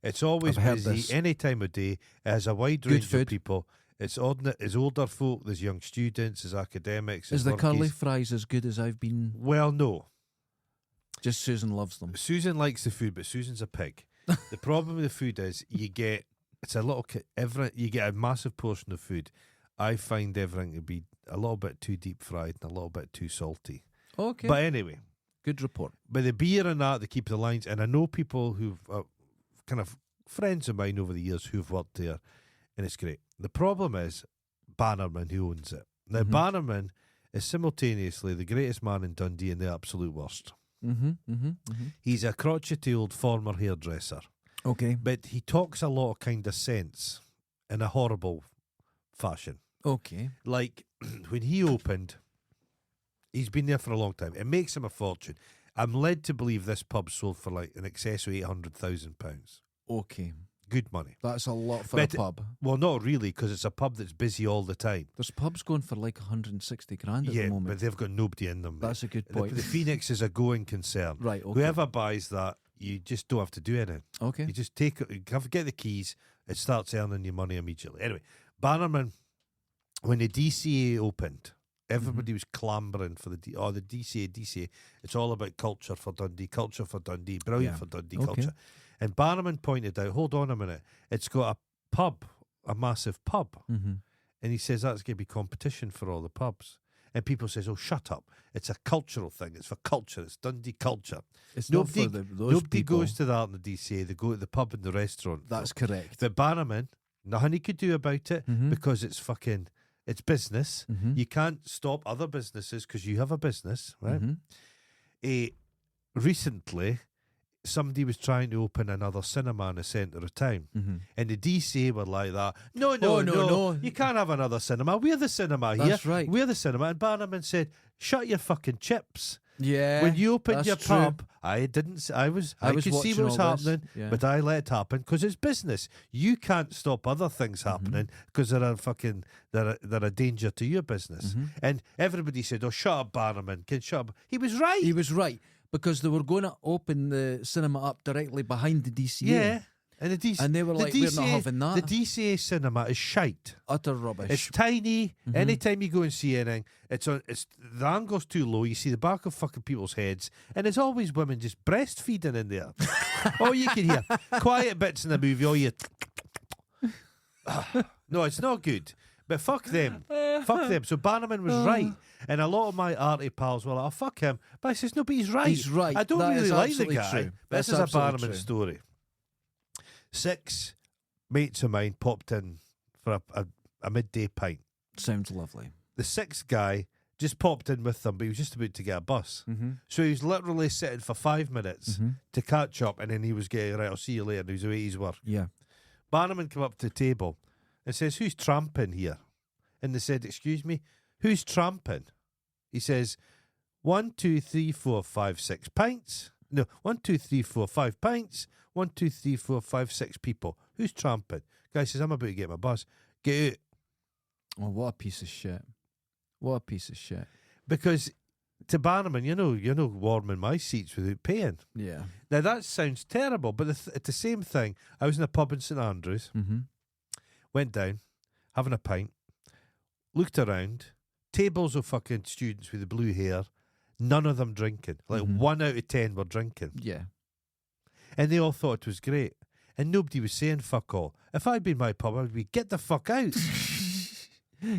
[SPEAKER 1] It's always
[SPEAKER 2] I've heard
[SPEAKER 1] busy
[SPEAKER 2] this.
[SPEAKER 1] any time of day. It has a wide
[SPEAKER 2] Good
[SPEAKER 1] range
[SPEAKER 2] food.
[SPEAKER 1] of people. It's older folk, there's young students, there's academics.
[SPEAKER 2] Is
[SPEAKER 1] there's
[SPEAKER 2] the curly
[SPEAKER 1] workies.
[SPEAKER 2] fries as good as I've been?
[SPEAKER 1] Well, no.
[SPEAKER 2] Just Susan loves them.
[SPEAKER 1] Susan likes the food, but Susan's a pig. The problem with the food is you get you get a massive portion of food. I find everything to be a little bit too deep fried and a little bit too salty.
[SPEAKER 2] Okay.
[SPEAKER 1] But anyway,
[SPEAKER 2] Good report.
[SPEAKER 1] but the beer and that, they keep the lines. And I know people who've kind of friends of mine over the years who've worked there, and it's great. The problem is Bannerman, who owns it. Now,
[SPEAKER 2] Mhm.
[SPEAKER 1] Bannerman is simultaneously the greatest man in Dundee and the absolute worst.
[SPEAKER 2] Mm-hmm. Mm-hmm. Mm-hmm.
[SPEAKER 1] He's a crotchety old former hairdresser,
[SPEAKER 2] Okay.
[SPEAKER 1] but he talks a lot of kind of sense in a horrible fashion.
[SPEAKER 2] Okay.
[SPEAKER 1] Like when he opened, he's been there for a long time. It makes him a fortune. I'm led to believe this pub sold for like in excess of £800,000.
[SPEAKER 2] Okay.
[SPEAKER 1] Good money.
[SPEAKER 2] That's a lot for
[SPEAKER 1] But-
[SPEAKER 2] a pub.
[SPEAKER 1] Well, not really, because it's a pub that's busy all the time.
[SPEAKER 2] There's pubs going for like 160 grand at
[SPEAKER 1] Yeah,
[SPEAKER 2] the
[SPEAKER 1] but
[SPEAKER 2] moment.
[SPEAKER 1] they've got nobody in them. mate.
[SPEAKER 2] That's a good
[SPEAKER 1] The,
[SPEAKER 2] point.
[SPEAKER 1] the Phoenix is a going concern.
[SPEAKER 2] Right, okay.
[SPEAKER 1] Whoever buys that, you just don't have to do anything.
[SPEAKER 2] Okay.
[SPEAKER 1] You just take it, get the keys, it starts earning you money immediately. Anyway, Bannerman, when the DCA opened, everybody was clambering for the DCA. It's all about culture for Dundee, brilliant
[SPEAKER 2] Yeah.
[SPEAKER 1] for Dundee
[SPEAKER 2] Okay.
[SPEAKER 1] culture. And Bannerman pointed out, hold on a minute, it's got a pub, a massive pub.
[SPEAKER 2] Mm-hmm.
[SPEAKER 1] And he says that's going to be competition for all the pubs. And people says, oh, shut up. It's a cultural thing. It's for culture. It's Dundee culture.
[SPEAKER 2] It's
[SPEAKER 1] Nobody-
[SPEAKER 2] not for those
[SPEAKER 1] Nobody
[SPEAKER 2] people.
[SPEAKER 1] goes to that in the DCA. They go to the pub and the restaurant.
[SPEAKER 2] That's correct.
[SPEAKER 1] But Bannerman, nothing he could do about it
[SPEAKER 2] Mhm.
[SPEAKER 1] because it's business.
[SPEAKER 2] Mhm.
[SPEAKER 1] You can't stop other businesses because you have a business, right?
[SPEAKER 2] Mhm.
[SPEAKER 1] Recently, somebody was trying to open another cinema in the centre of town.
[SPEAKER 2] Mhm.
[SPEAKER 1] And the DCA were like that. No,
[SPEAKER 2] Oh, no.
[SPEAKER 1] You can't have another cinema. We're the cinema here.
[SPEAKER 2] That's right.
[SPEAKER 1] We're the cinema. And Bannerman said, shut your fucking chips.
[SPEAKER 2] Yeah.
[SPEAKER 1] When you opened
[SPEAKER 2] that's
[SPEAKER 1] your
[SPEAKER 2] true.
[SPEAKER 1] pub, I didn't. I
[SPEAKER 2] was
[SPEAKER 1] could see
[SPEAKER 2] watching
[SPEAKER 1] what was
[SPEAKER 2] all this,
[SPEAKER 1] happening,
[SPEAKER 2] yeah.
[SPEAKER 1] but I let it happen because it's business. You can't stop other things
[SPEAKER 2] Mm-hmm.
[SPEAKER 1] happening because they're a danger to your business.
[SPEAKER 2] Mm-hmm.
[SPEAKER 1] And everybody said, "Oh, shut up, Bannerman. Can shut up." He was right.
[SPEAKER 2] He was right because they were going to open the cinema up directly behind the DCA.
[SPEAKER 1] yeah. And the DCA,
[SPEAKER 2] And they were
[SPEAKER 1] the
[SPEAKER 2] like, we're not
[SPEAKER 1] DCA
[SPEAKER 2] having that.
[SPEAKER 1] The DCA cinema is shite.
[SPEAKER 2] Utter rubbish.
[SPEAKER 1] It's tiny.
[SPEAKER 2] Mhm.
[SPEAKER 1] Anytime you go and see anything, it's the angle's too low. You see the back of fucking people's heads, and there's always women just breastfeeding in there. All you can hear, quiet bits in the movie. All you, no, it's not good. But fuck them, fuck them. So Bannerman was right, and a lot of my arty pals were like, "Oh, fuck him," but I says, "No, but he's right.
[SPEAKER 2] He's right.
[SPEAKER 1] I don't
[SPEAKER 2] That
[SPEAKER 1] really
[SPEAKER 2] is
[SPEAKER 1] like the
[SPEAKER 2] absolutely
[SPEAKER 1] guy."
[SPEAKER 2] true.
[SPEAKER 1] But this
[SPEAKER 2] That's
[SPEAKER 1] is a
[SPEAKER 2] absolutely
[SPEAKER 1] Bannerman
[SPEAKER 2] true.
[SPEAKER 1] story. 6 mates of mine popped in for a midday pint.
[SPEAKER 2] Sounds lovely.
[SPEAKER 1] The 6th guy just popped in with them, but he was just about to get a bus.
[SPEAKER 2] Mm-hmm.
[SPEAKER 1] So he was literally sitting for 5 minutes
[SPEAKER 2] Mm-hmm.
[SPEAKER 1] to catch up, and then he was getting, right, I'll see you later, and he was away his work.
[SPEAKER 2] Yeah.
[SPEAKER 1] Bannerman came up to the table and says, who's tramping here? And they said, excuse me, who's tramping? He says, 1, 2, 3, 4, 5, 6 pints. No, 1, 2, 3, 4, 5 pints. 1, 2, 3, 4, 5, 6 people. Who's tramping? Guy says, I'm about to get my bus. Get out.
[SPEAKER 2] Oh, what a piece of shit. What a piece of shit.
[SPEAKER 1] Because to Bannerman, you're no warming my seats without paying.
[SPEAKER 2] Yeah.
[SPEAKER 1] Now that sounds terrible, but the same thing. I was in a pub in St Andrews,
[SPEAKER 2] Mm-hmm.
[SPEAKER 1] went down, having a pint, looked around, tables of fucking students with the blue hair, none of them drinking. Like
[SPEAKER 2] Mhm.
[SPEAKER 1] 1 out of 10 were drinking.
[SPEAKER 2] Yeah.
[SPEAKER 1] And they all thought it was great. And nobody was saying fuck all. If I'd been my pub, I would be, get the fuck out.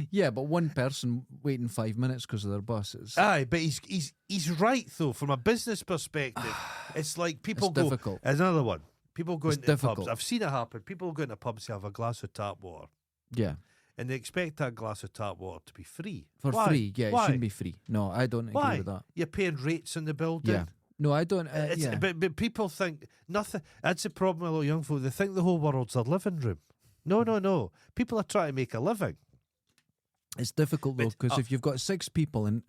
[SPEAKER 2] Yeah, but one person waiting 5 minutes because of their bus is
[SPEAKER 1] Aye, but he's right though, from a business perspective. It's like people
[SPEAKER 2] it's
[SPEAKER 1] go,
[SPEAKER 2] difficult.
[SPEAKER 1] another one. People go
[SPEAKER 2] It's
[SPEAKER 1] into
[SPEAKER 2] difficult.
[SPEAKER 1] pubs. I've seen it happen. People go into pubs to have a glass of tap water.
[SPEAKER 2] Yeah.
[SPEAKER 1] And they expect that glass of tap water to be free.
[SPEAKER 2] For
[SPEAKER 1] Why?
[SPEAKER 2] free. Yeah,
[SPEAKER 1] Why?
[SPEAKER 2] it shouldn't be free. No, I don't agree
[SPEAKER 1] Why?
[SPEAKER 2] with that.
[SPEAKER 1] You're paying rates in the building.
[SPEAKER 2] Yeah. No, I don't. Yeah.
[SPEAKER 1] But people think nothing. That's the problem with a lot of young folk. They think the whole world's their living room. No. People are trying to make a living.
[SPEAKER 2] It's difficult though
[SPEAKER 1] But,
[SPEAKER 2] because if you've got 6 people and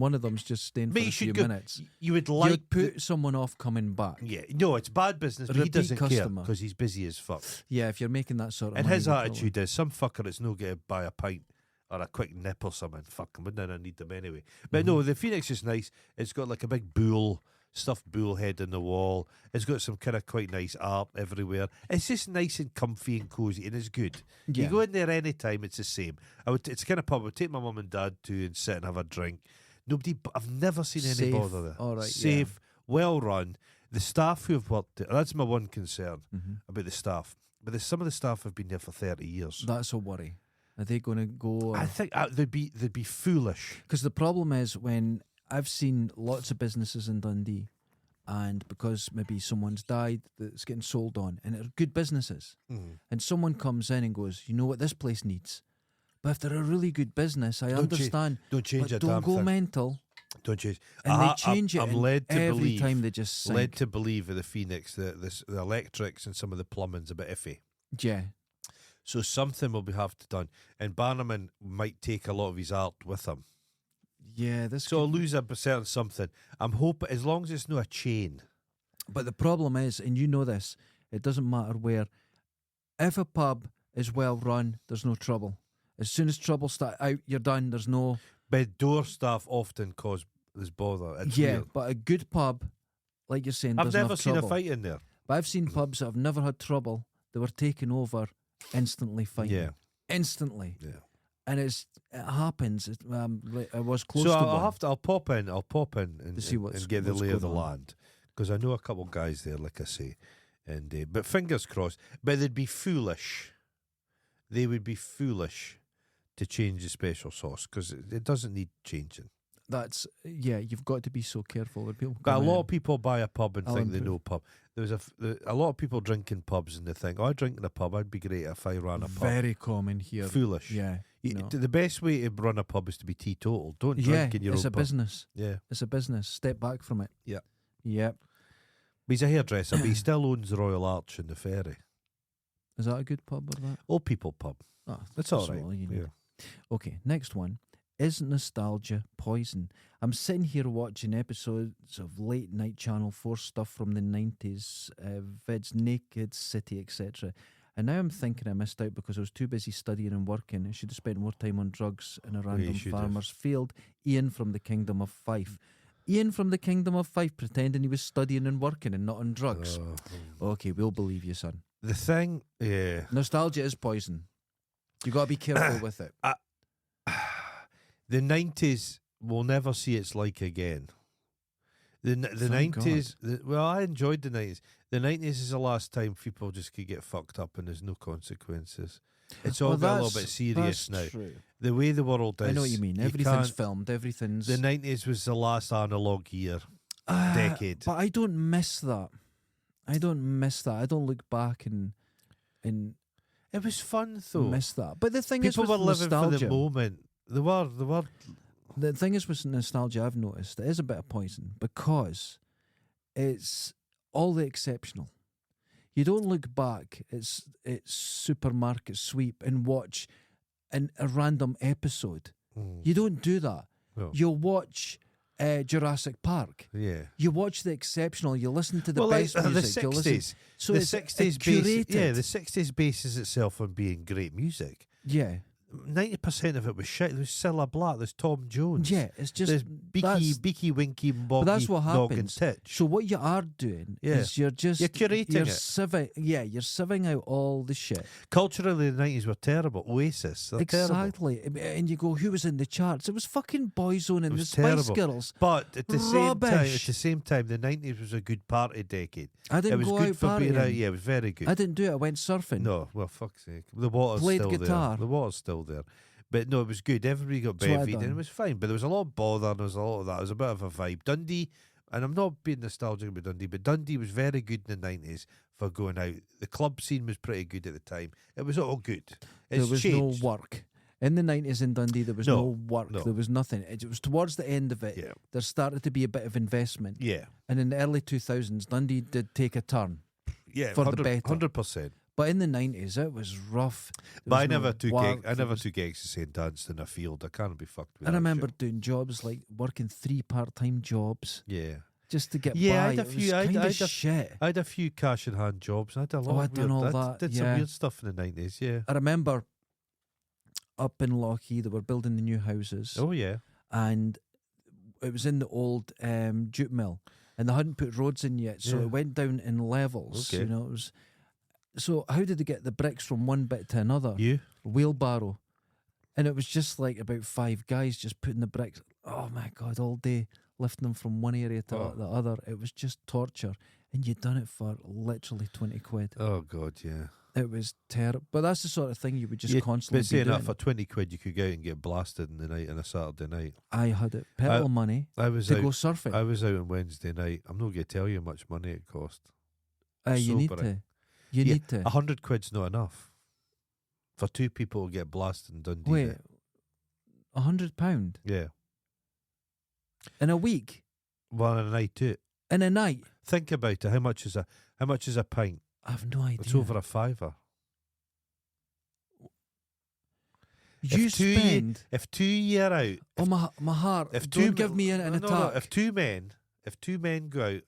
[SPEAKER 2] one of them's just staying for
[SPEAKER 1] But
[SPEAKER 2] a
[SPEAKER 1] you
[SPEAKER 2] few
[SPEAKER 1] should go.
[SPEAKER 2] minutes,
[SPEAKER 1] You would like.
[SPEAKER 2] you'd put someone off coming back.
[SPEAKER 1] yeah, no, it's bad business, but he
[SPEAKER 2] Repeat
[SPEAKER 1] doesn't care
[SPEAKER 2] customer.
[SPEAKER 1] because he's busy as fuck.
[SPEAKER 2] Yeah, if you're making that sort of
[SPEAKER 1] And
[SPEAKER 2] money,
[SPEAKER 1] his
[SPEAKER 2] you'd probably-
[SPEAKER 1] attitude is some fucker that's no going to buy a pint or a quick nip or something. Fuck him, wouldn't I need them anyway? But
[SPEAKER 2] Mm-hmm.
[SPEAKER 1] no, the Phoenix is nice. It's got like a big bull, stuffed bull head in the wall. It's got some kind of quite nice art everywhere. It's just nice and comfy and cozy, and it's good.
[SPEAKER 2] Yeah.
[SPEAKER 1] You go in there any time, it's the same. It's the kind of pub I would take my mum and dad to and sit and have a drink. I've never seen any
[SPEAKER 2] Safe.
[SPEAKER 1] bother there.
[SPEAKER 2] All right,
[SPEAKER 1] Safe, well run. The staff who have worked there, that's my one concern
[SPEAKER 2] Mhm.
[SPEAKER 1] about the staff. But some of the staff have been there for 30 years.
[SPEAKER 2] That's a worry. Are they going to go?
[SPEAKER 1] I think they'd be foolish.
[SPEAKER 2] Because the problem is when I've seen lots of businesses in Dundee, and because maybe someone's died, that's getting sold on, and they're good businesses, and someone comes in and goes, you know what this place needs. But if they're a really good business, I
[SPEAKER 1] Don't
[SPEAKER 2] understand.
[SPEAKER 1] Don't change
[SPEAKER 2] But
[SPEAKER 1] a
[SPEAKER 2] don't
[SPEAKER 1] damn
[SPEAKER 2] go
[SPEAKER 1] thing.
[SPEAKER 2] mental.
[SPEAKER 1] Don't change.
[SPEAKER 2] And they change
[SPEAKER 1] I'm
[SPEAKER 2] it and
[SPEAKER 1] led to
[SPEAKER 2] every
[SPEAKER 1] believe,
[SPEAKER 2] time they just sink.
[SPEAKER 1] led to believe with the Phoenix that the electrics and some of the plumbing's a bit iffy.
[SPEAKER 2] Yeah.
[SPEAKER 1] So something will be have to done. And Bannerman might take a lot of his art with him.
[SPEAKER 2] Yeah, this
[SPEAKER 1] So I'll
[SPEAKER 2] could-
[SPEAKER 1] lose a certain something. I'm hoping, as long as it's not a chain.
[SPEAKER 2] But the problem is, and you know this, it doesn't matter where, if a pub is well run, there's no trouble. As soon as trouble starts out, you're done. There's no
[SPEAKER 1] But door staff often cause this bother. It's
[SPEAKER 2] yeah.
[SPEAKER 1] weird.
[SPEAKER 2] But a good pub, like you're saying,
[SPEAKER 1] I've
[SPEAKER 2] doesn't
[SPEAKER 1] never
[SPEAKER 2] have
[SPEAKER 1] seen
[SPEAKER 2] trouble.
[SPEAKER 1] a fight in there.
[SPEAKER 2] But I've seen pubs that have never had trouble. They were taken over instantly fighting.
[SPEAKER 1] Yeah.
[SPEAKER 2] Instantly.
[SPEAKER 1] Yeah.
[SPEAKER 2] And it happens. I was close
[SPEAKER 1] So
[SPEAKER 2] to
[SPEAKER 1] I'll
[SPEAKER 2] one.
[SPEAKER 1] I'll pop in and,
[SPEAKER 2] To see what's-
[SPEAKER 1] and get the
[SPEAKER 2] what's
[SPEAKER 1] lay of the
[SPEAKER 2] going on.
[SPEAKER 1] land, because I know a couple of guys there, like I say, and but fingers crossed. But they'd be foolish. They would be foolish to change the special sauce, because it doesn't need changing.
[SPEAKER 2] That's you've got to be so careful with people.
[SPEAKER 1] But a
[SPEAKER 2] come
[SPEAKER 1] lot
[SPEAKER 2] in.
[SPEAKER 1] of people buy a pub and
[SPEAKER 2] I'll
[SPEAKER 1] think they
[SPEAKER 2] improve.
[SPEAKER 1] know pub. There was a lot of people drink in pubs and they think, I drink in a pub. I'd be great if I ran a pub.
[SPEAKER 2] Very common here.
[SPEAKER 1] Foolish.
[SPEAKER 2] Yeah. no.
[SPEAKER 1] The best way to run a pub is to be teetotal. Don't
[SPEAKER 2] Yeah,
[SPEAKER 1] drink in your
[SPEAKER 2] it's
[SPEAKER 1] own
[SPEAKER 2] a
[SPEAKER 1] pub.
[SPEAKER 2] business.
[SPEAKER 1] Yeah.
[SPEAKER 2] It's a business. Step back from it.
[SPEAKER 1] Yeah.
[SPEAKER 2] Yep.
[SPEAKER 1] But he's a hairdresser, but he still owns the Royal Arch in the Ferry.
[SPEAKER 2] Is that a good pub or that?
[SPEAKER 1] Old people pub.
[SPEAKER 2] Oh,
[SPEAKER 1] That's all right.
[SPEAKER 2] you need.
[SPEAKER 1] Yeah.
[SPEAKER 2] Okay, next one. Is nostalgia poison? I'm sitting here watching episodes of late night Channel 4 stuff from the 90s, vids, Naked City, etc. And now I'm thinking I missed out because I was too busy studying and working. I should have spent more time on drugs in a random
[SPEAKER 1] should have.
[SPEAKER 2] farmer's field. Ian from the Kingdom of Fife. Ian from the Kingdom of Fife pretending he was studying and working and not on drugs. Okay, we'll believe you, son.
[SPEAKER 1] The thing, yeah.
[SPEAKER 2] Nostalgia is poison. You got to be careful with it.
[SPEAKER 1] The 90s will never see its like again. The
[SPEAKER 2] Thank
[SPEAKER 1] 90s, well, I enjoyed the 90s. The 90s is the last time people just could get fucked up and there's no consequences. It's all got a little bit serious now.
[SPEAKER 2] That's true.
[SPEAKER 1] The way the world is.
[SPEAKER 2] I know what you mean. Everything's
[SPEAKER 1] can't-
[SPEAKER 2] filmed. Everything's.
[SPEAKER 1] The 90s was the last analog year. decade.
[SPEAKER 2] But I don't miss that. I don't miss that. I don't look back and
[SPEAKER 1] It was fun though.
[SPEAKER 2] miss that. But the thing
[SPEAKER 1] People
[SPEAKER 2] is
[SPEAKER 1] were
[SPEAKER 2] with
[SPEAKER 1] living
[SPEAKER 2] nostalgia.
[SPEAKER 1] for the moment. They were.
[SPEAKER 2] The thing is with nostalgia, I've noticed it is a bit of poison because it's all the exceptional. You don't look back. It's supermarket sweep and watch a random episode. You don't do that.
[SPEAKER 1] No.
[SPEAKER 2] You'll watch Jurassic Park.
[SPEAKER 1] Yeah.
[SPEAKER 2] You watch the exceptional. You listen to the
[SPEAKER 1] Well,
[SPEAKER 2] best
[SPEAKER 1] like,
[SPEAKER 2] music.
[SPEAKER 1] the
[SPEAKER 2] You listen,
[SPEAKER 1] 60s.
[SPEAKER 2] so
[SPEAKER 1] The
[SPEAKER 2] it's
[SPEAKER 1] 60s
[SPEAKER 2] curated.
[SPEAKER 1] yeah, the 60s bases itself on being great music.
[SPEAKER 2] yeah.
[SPEAKER 1] 90% of it was shit. There's Cilla Black, there's Tom Jones.
[SPEAKER 2] Yeah, it's just
[SPEAKER 1] There's Beaky,
[SPEAKER 2] that's-
[SPEAKER 1] Beaky Winky, Boggy,
[SPEAKER 2] that's what
[SPEAKER 1] Dog and
[SPEAKER 2] happens.
[SPEAKER 1] Titch.
[SPEAKER 2] So what you are doing
[SPEAKER 1] Yeah.
[SPEAKER 2] is you're
[SPEAKER 1] curating it.
[SPEAKER 2] sieving, you're sieving out all the shit.
[SPEAKER 1] Culturally, the 90s were terrible. Oasis, they're terrible.
[SPEAKER 2] Exactly. And you go, who was in the charts? It was fucking Boyzone and the
[SPEAKER 1] was
[SPEAKER 2] Spice
[SPEAKER 1] terrible.
[SPEAKER 2] Girls.
[SPEAKER 1] But at the
[SPEAKER 2] Rubbish.
[SPEAKER 1] same time, the 90s was a good party decade.
[SPEAKER 2] I
[SPEAKER 1] It
[SPEAKER 2] didn't
[SPEAKER 1] was
[SPEAKER 2] go
[SPEAKER 1] good
[SPEAKER 2] out
[SPEAKER 1] for being out.
[SPEAKER 2] partying.
[SPEAKER 1] Yeah, it was very good.
[SPEAKER 2] I didn't do it. I went surfing.
[SPEAKER 1] No, well, fuck's sake. The water's
[SPEAKER 2] Played
[SPEAKER 1] still
[SPEAKER 2] guitar.
[SPEAKER 1] there. The water's still there. But no, it was good. Everybody got
[SPEAKER 2] That's what I
[SPEAKER 1] bevied and it
[SPEAKER 2] done.
[SPEAKER 1] was fine. But there was a lot of bother and there was a lot of that. It was a bit of a vibe. Dundee, and I'm not being nostalgic about Dundee, but Dundee was very good in the 90s for going out. The club scene was pretty good at the time. It was all good. It's
[SPEAKER 2] There was
[SPEAKER 1] changed.
[SPEAKER 2] no work. In the 90s in Dundee, there was
[SPEAKER 1] No,
[SPEAKER 2] no work.
[SPEAKER 1] no.
[SPEAKER 2] There was nothing. It was towards the end of it.
[SPEAKER 1] Yeah.
[SPEAKER 2] There started to be a bit of investment.
[SPEAKER 1] Yeah.
[SPEAKER 2] And in the early 2000s, Dundee did take a turn.
[SPEAKER 1] Yeah.
[SPEAKER 2] For the better.
[SPEAKER 1] 100%.
[SPEAKER 2] But in the 90s, it was rough. There
[SPEAKER 1] But
[SPEAKER 2] was
[SPEAKER 1] I
[SPEAKER 2] no
[SPEAKER 1] never took
[SPEAKER 2] work,
[SPEAKER 1] I
[SPEAKER 2] there
[SPEAKER 1] never
[SPEAKER 2] was-
[SPEAKER 1] took eggs to St. Dunstan in a field. I can't be fucked with
[SPEAKER 2] I
[SPEAKER 1] that
[SPEAKER 2] remember
[SPEAKER 1] shit.
[SPEAKER 2] doing jobs like working 3 part-time jobs
[SPEAKER 1] Yeah.
[SPEAKER 2] just to get
[SPEAKER 1] Yeah, I
[SPEAKER 2] by.
[SPEAKER 1] had a
[SPEAKER 2] It was
[SPEAKER 1] few- I had-
[SPEAKER 2] kind
[SPEAKER 1] I
[SPEAKER 2] of
[SPEAKER 1] had a-
[SPEAKER 2] shit.
[SPEAKER 1] I had a few cash in hand jobs. I had a lot
[SPEAKER 2] I'd
[SPEAKER 1] of
[SPEAKER 2] done
[SPEAKER 1] weird,
[SPEAKER 2] all
[SPEAKER 1] I
[SPEAKER 2] that,
[SPEAKER 1] did
[SPEAKER 2] yeah.
[SPEAKER 1] some weird stuff in the 90s, yeah.
[SPEAKER 2] I remember up in Lochee, they were building the new houses.
[SPEAKER 1] Oh, yeah.
[SPEAKER 2] And it was in the old jute mill, and they hadn't put roads in yet, so
[SPEAKER 1] Yeah.
[SPEAKER 2] it went down in levels.
[SPEAKER 1] Okay.
[SPEAKER 2] You know, it was. So how did they get the bricks from one bit to another?
[SPEAKER 1] You?
[SPEAKER 2] Wheelbarrow, and it was just like about 5 guys just putting the bricks. Oh my god, all day lifting them from one area to
[SPEAKER 1] Oh.
[SPEAKER 2] the other. It was just torture, and you'd done it for literally 20 quid.
[SPEAKER 1] Oh, God, yeah.
[SPEAKER 2] It was terrible, but that's the sort of thing you would just
[SPEAKER 1] Yeah,
[SPEAKER 2] constantly
[SPEAKER 1] But
[SPEAKER 2] be
[SPEAKER 1] saying
[SPEAKER 2] doing.
[SPEAKER 1] that, for 20 quid, you could go out and get blasted in the night on a Saturday night.
[SPEAKER 2] I had it petrol money
[SPEAKER 1] I was
[SPEAKER 2] to
[SPEAKER 1] out.
[SPEAKER 2] go surfing.
[SPEAKER 1] I was out on Wednesday night. I'm not going to tell you how much money it cost.
[SPEAKER 2] You need
[SPEAKER 1] sobering.
[SPEAKER 2] to. You
[SPEAKER 1] Yeah,
[SPEAKER 2] need to.
[SPEAKER 1] 100 quid's not enough for 2 people to get blasted in Dundee.
[SPEAKER 2] Wait,
[SPEAKER 1] night.
[SPEAKER 2] £100
[SPEAKER 1] Yeah.
[SPEAKER 2] in a week,
[SPEAKER 1] One a night too.
[SPEAKER 2] in a night.
[SPEAKER 1] Think about it. How much is a pint?
[SPEAKER 2] I've no idea.
[SPEAKER 1] It's over a £5.
[SPEAKER 2] You
[SPEAKER 1] if two ye-
[SPEAKER 2] spend.
[SPEAKER 1] If 2 year out,
[SPEAKER 2] Oh my heart!
[SPEAKER 1] if
[SPEAKER 2] Don't
[SPEAKER 1] two
[SPEAKER 2] give me an
[SPEAKER 1] no,
[SPEAKER 2] attack.
[SPEAKER 1] no, if two men go out,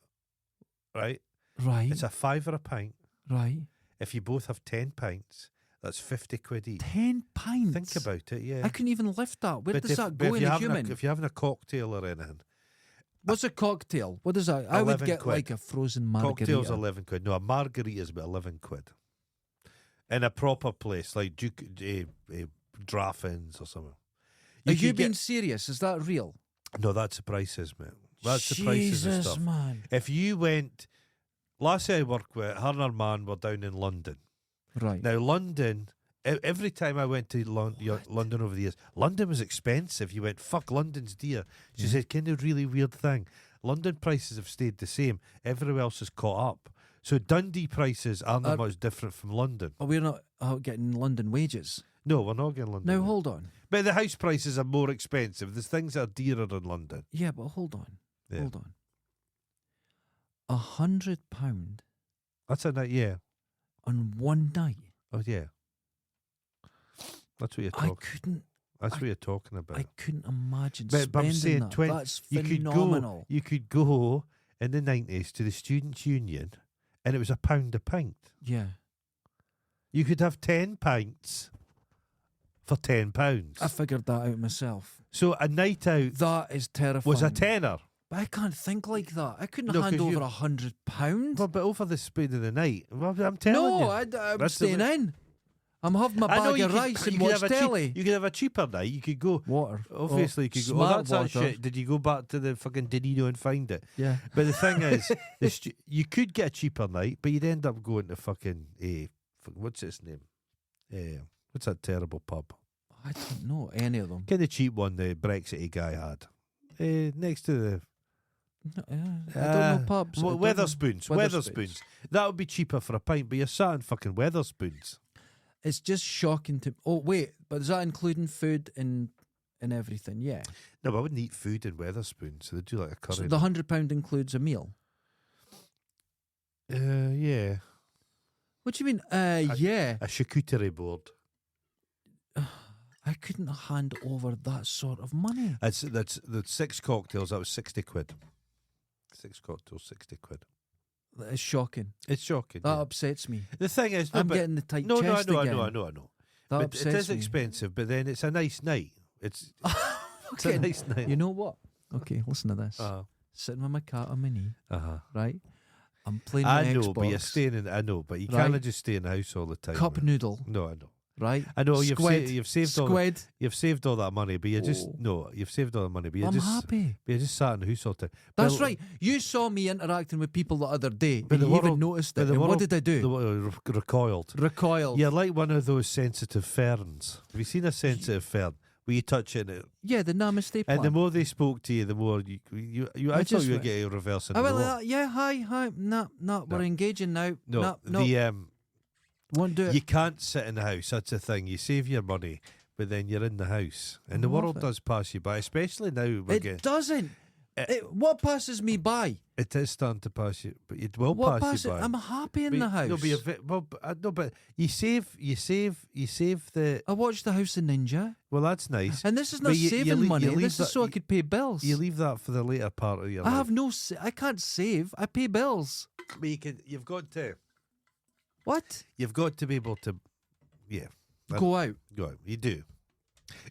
[SPEAKER 1] right,
[SPEAKER 2] Right,
[SPEAKER 1] it's a £5 a pint.
[SPEAKER 2] right.
[SPEAKER 1] If you both have 10 pints, that's 50 quid each.
[SPEAKER 2] 10 pints.
[SPEAKER 1] Think about it, yeah.
[SPEAKER 2] I couldn't even lift that. Where
[SPEAKER 1] But
[SPEAKER 2] does
[SPEAKER 1] if-
[SPEAKER 2] that
[SPEAKER 1] but
[SPEAKER 2] go
[SPEAKER 1] if
[SPEAKER 2] in
[SPEAKER 1] you're
[SPEAKER 2] a
[SPEAKER 1] having
[SPEAKER 2] human?
[SPEAKER 1] if you're having a cocktail or anything,
[SPEAKER 2] What's a cocktail? What is that? I would
[SPEAKER 1] 11
[SPEAKER 2] get
[SPEAKER 1] quid.
[SPEAKER 2] like a frozen margarita.
[SPEAKER 1] cocktail's 11 quid. No, a margarita is about 11 quid. In a proper place like Duke, Draffins or something.
[SPEAKER 2] Are you
[SPEAKER 1] could
[SPEAKER 2] being serious? Is that real?
[SPEAKER 1] No, that's the prices, mate. That's the prices of
[SPEAKER 2] Jesus,
[SPEAKER 1] stuff.
[SPEAKER 2] man.
[SPEAKER 1] If you went, last year I worked with her and her man were down in London.
[SPEAKER 2] Right.
[SPEAKER 1] Now London, every time I went to London over the years, London was expensive. You went, fuck, London's dear. She
[SPEAKER 2] Yeah.
[SPEAKER 1] said, kind of really weird thing. London prices have stayed the same. Everywhere else has caught up. So Dundee prices aren't that much different from London.
[SPEAKER 2] Oh, we're not out getting London wages.
[SPEAKER 1] No, we're not getting London.
[SPEAKER 2] Now,
[SPEAKER 1] yet.
[SPEAKER 2] hold on.
[SPEAKER 1] But the house prices are more expensive. There's things that are dearer in London.
[SPEAKER 2] Yeah, but hold on.
[SPEAKER 1] Yeah.
[SPEAKER 2] Hold on. £100
[SPEAKER 1] That's a night, yeah.
[SPEAKER 2] on one night.
[SPEAKER 1] Oh, yeah. That's what you're
[SPEAKER 2] I
[SPEAKER 1] talking.
[SPEAKER 2] couldn't.
[SPEAKER 1] That's what you're talking about.
[SPEAKER 2] I couldn't imagine
[SPEAKER 1] But I'm
[SPEAKER 2] spending
[SPEAKER 1] saying
[SPEAKER 2] that.
[SPEAKER 1] 20
[SPEAKER 2] That's
[SPEAKER 1] you
[SPEAKER 2] phenomenal.
[SPEAKER 1] You could go in the 90s to the Students' Union, and it was £1 a pint.
[SPEAKER 2] Yeah.
[SPEAKER 1] You could have 10 pints for £10.
[SPEAKER 2] I figured that out myself.
[SPEAKER 1] So a night out
[SPEAKER 2] That is terrifying.
[SPEAKER 1] was a tenner.
[SPEAKER 2] But I can't think like that. I couldn't
[SPEAKER 1] No,
[SPEAKER 2] hand
[SPEAKER 1] 'cause
[SPEAKER 2] over
[SPEAKER 1] you-
[SPEAKER 2] £100.
[SPEAKER 1] Well, but over the speed of the night, well, I'm telling you.
[SPEAKER 2] No, I'm
[SPEAKER 1] That's the
[SPEAKER 2] staying
[SPEAKER 1] way-
[SPEAKER 2] in. I'm having my
[SPEAKER 1] I know
[SPEAKER 2] bag
[SPEAKER 1] you
[SPEAKER 2] of
[SPEAKER 1] could-
[SPEAKER 2] rice
[SPEAKER 1] you
[SPEAKER 2] and
[SPEAKER 1] could
[SPEAKER 2] watch
[SPEAKER 1] have a cheap-
[SPEAKER 2] telly.
[SPEAKER 1] You could have a cheaper night. You could go.
[SPEAKER 2] Water.
[SPEAKER 1] Obviously, you could go. Oh,
[SPEAKER 2] smart
[SPEAKER 1] that's that
[SPEAKER 2] water.
[SPEAKER 1] shit. Did you go back to the fucking Danino and find it?
[SPEAKER 2] Yeah.
[SPEAKER 1] But the thing is, you could get a cheaper night, but you'd end up going to fucking what's its name? What's that terrible pub?
[SPEAKER 2] I don't know any of them.
[SPEAKER 1] Get the cheap one the Brexity guy had. Next to the
[SPEAKER 2] No, I don't know pubs. I don't know.
[SPEAKER 1] Weatherspoons.
[SPEAKER 2] Weatherspoons.
[SPEAKER 1] Weatherspoons. That would be cheaper for a pint, but you're sat in fucking Weatherspoons.
[SPEAKER 2] It's just shocking to. Oh wait, but is that including food and everything? Yeah.
[SPEAKER 1] No, but I wouldn't eat food in Weatherspoons, so they do like a curry.
[SPEAKER 2] So the £100 includes a meal.
[SPEAKER 1] Yeah,
[SPEAKER 2] What do you mean? Yeah.
[SPEAKER 1] a charcuterie board.
[SPEAKER 2] I couldn't hand over that sort of money.
[SPEAKER 1] That's 6 cocktails. That was 60 quid. 6 cocktails, 60 quid.
[SPEAKER 2] That is shocking.
[SPEAKER 1] It's shocking.
[SPEAKER 2] That
[SPEAKER 1] yeah.
[SPEAKER 2] upsets me.
[SPEAKER 1] The thing is, no,
[SPEAKER 2] I'm
[SPEAKER 1] but,
[SPEAKER 2] getting the tight
[SPEAKER 1] no,
[SPEAKER 2] chest
[SPEAKER 1] I
[SPEAKER 2] again.
[SPEAKER 1] know.
[SPEAKER 2] That
[SPEAKER 1] But
[SPEAKER 2] upsets
[SPEAKER 1] it is
[SPEAKER 2] me.
[SPEAKER 1] expensive. But then it's a nice night. It's it's a
[SPEAKER 2] Okay.
[SPEAKER 1] nice night.
[SPEAKER 2] You know what? Okay, listen to this.
[SPEAKER 1] Uh
[SPEAKER 2] Sitting with my cat on my knee,
[SPEAKER 1] huh.
[SPEAKER 2] right? I'm playing
[SPEAKER 1] I
[SPEAKER 2] my
[SPEAKER 1] know,
[SPEAKER 2] Xbox.
[SPEAKER 1] but you're staying in. I know, but you
[SPEAKER 2] Right.
[SPEAKER 1] can't just stay in the house all the time.
[SPEAKER 2] Cup
[SPEAKER 1] man.
[SPEAKER 2] noodle,
[SPEAKER 1] No, I know.
[SPEAKER 2] right?
[SPEAKER 1] I know
[SPEAKER 2] Squid.
[SPEAKER 1] you've saved all
[SPEAKER 2] Squid.
[SPEAKER 1] you've saved all that money, but you just
[SPEAKER 2] Oh.
[SPEAKER 1] no, you've saved all the money, but you
[SPEAKER 2] I'm
[SPEAKER 1] just
[SPEAKER 2] happy.
[SPEAKER 1] but you just sat in the house all the time.
[SPEAKER 2] That's
[SPEAKER 1] But-
[SPEAKER 2] right. You saw me interacting with people the other day,
[SPEAKER 1] But
[SPEAKER 2] and
[SPEAKER 1] the
[SPEAKER 2] you even
[SPEAKER 1] world-
[SPEAKER 2] noticed
[SPEAKER 1] but
[SPEAKER 2] it.
[SPEAKER 1] the
[SPEAKER 2] And what
[SPEAKER 1] world-
[SPEAKER 2] did I do?
[SPEAKER 1] The one recoiled.
[SPEAKER 2] Recoiled.
[SPEAKER 1] You're like one of those sensitive ferns. Have you seen a sensitive fern where you touch it and,
[SPEAKER 2] Yeah, the Namaste plant.
[SPEAKER 1] and the more they spoke to you, the more I thought
[SPEAKER 2] just
[SPEAKER 1] you were
[SPEAKER 2] went-
[SPEAKER 1] getting reverse.
[SPEAKER 2] I went like that. Yeah, hi. No, we're engaging now.
[SPEAKER 1] No,
[SPEAKER 2] No, won't do it.
[SPEAKER 1] you can't sit in the house. That's the thing. You save your money, but then you're in the house, and the
[SPEAKER 2] I love
[SPEAKER 1] world
[SPEAKER 2] it.
[SPEAKER 1] does pass you by. Especially now,
[SPEAKER 2] It doesn't. What passes me by?
[SPEAKER 1] it is starting to pass you, but it will
[SPEAKER 2] What
[SPEAKER 1] pass
[SPEAKER 2] passes?
[SPEAKER 1] you by.
[SPEAKER 2] I'm happy in
[SPEAKER 1] But
[SPEAKER 2] the house.
[SPEAKER 1] No, but you save the.
[SPEAKER 2] I watched The House of Ninja,
[SPEAKER 1] Well, that's nice.
[SPEAKER 2] and this is
[SPEAKER 1] But
[SPEAKER 2] not
[SPEAKER 1] you
[SPEAKER 2] saving
[SPEAKER 1] leave-
[SPEAKER 2] money.
[SPEAKER 1] you leave
[SPEAKER 2] This is
[SPEAKER 1] that-
[SPEAKER 2] so I could pay bills.
[SPEAKER 1] You leave that for the later part of your
[SPEAKER 2] I
[SPEAKER 1] life.
[SPEAKER 2] have no. I can't save. I pay bills.
[SPEAKER 1] But you've got to.
[SPEAKER 2] What?
[SPEAKER 1] You've got to be able to. Yeah.
[SPEAKER 2] Go out.
[SPEAKER 1] Go out. You do.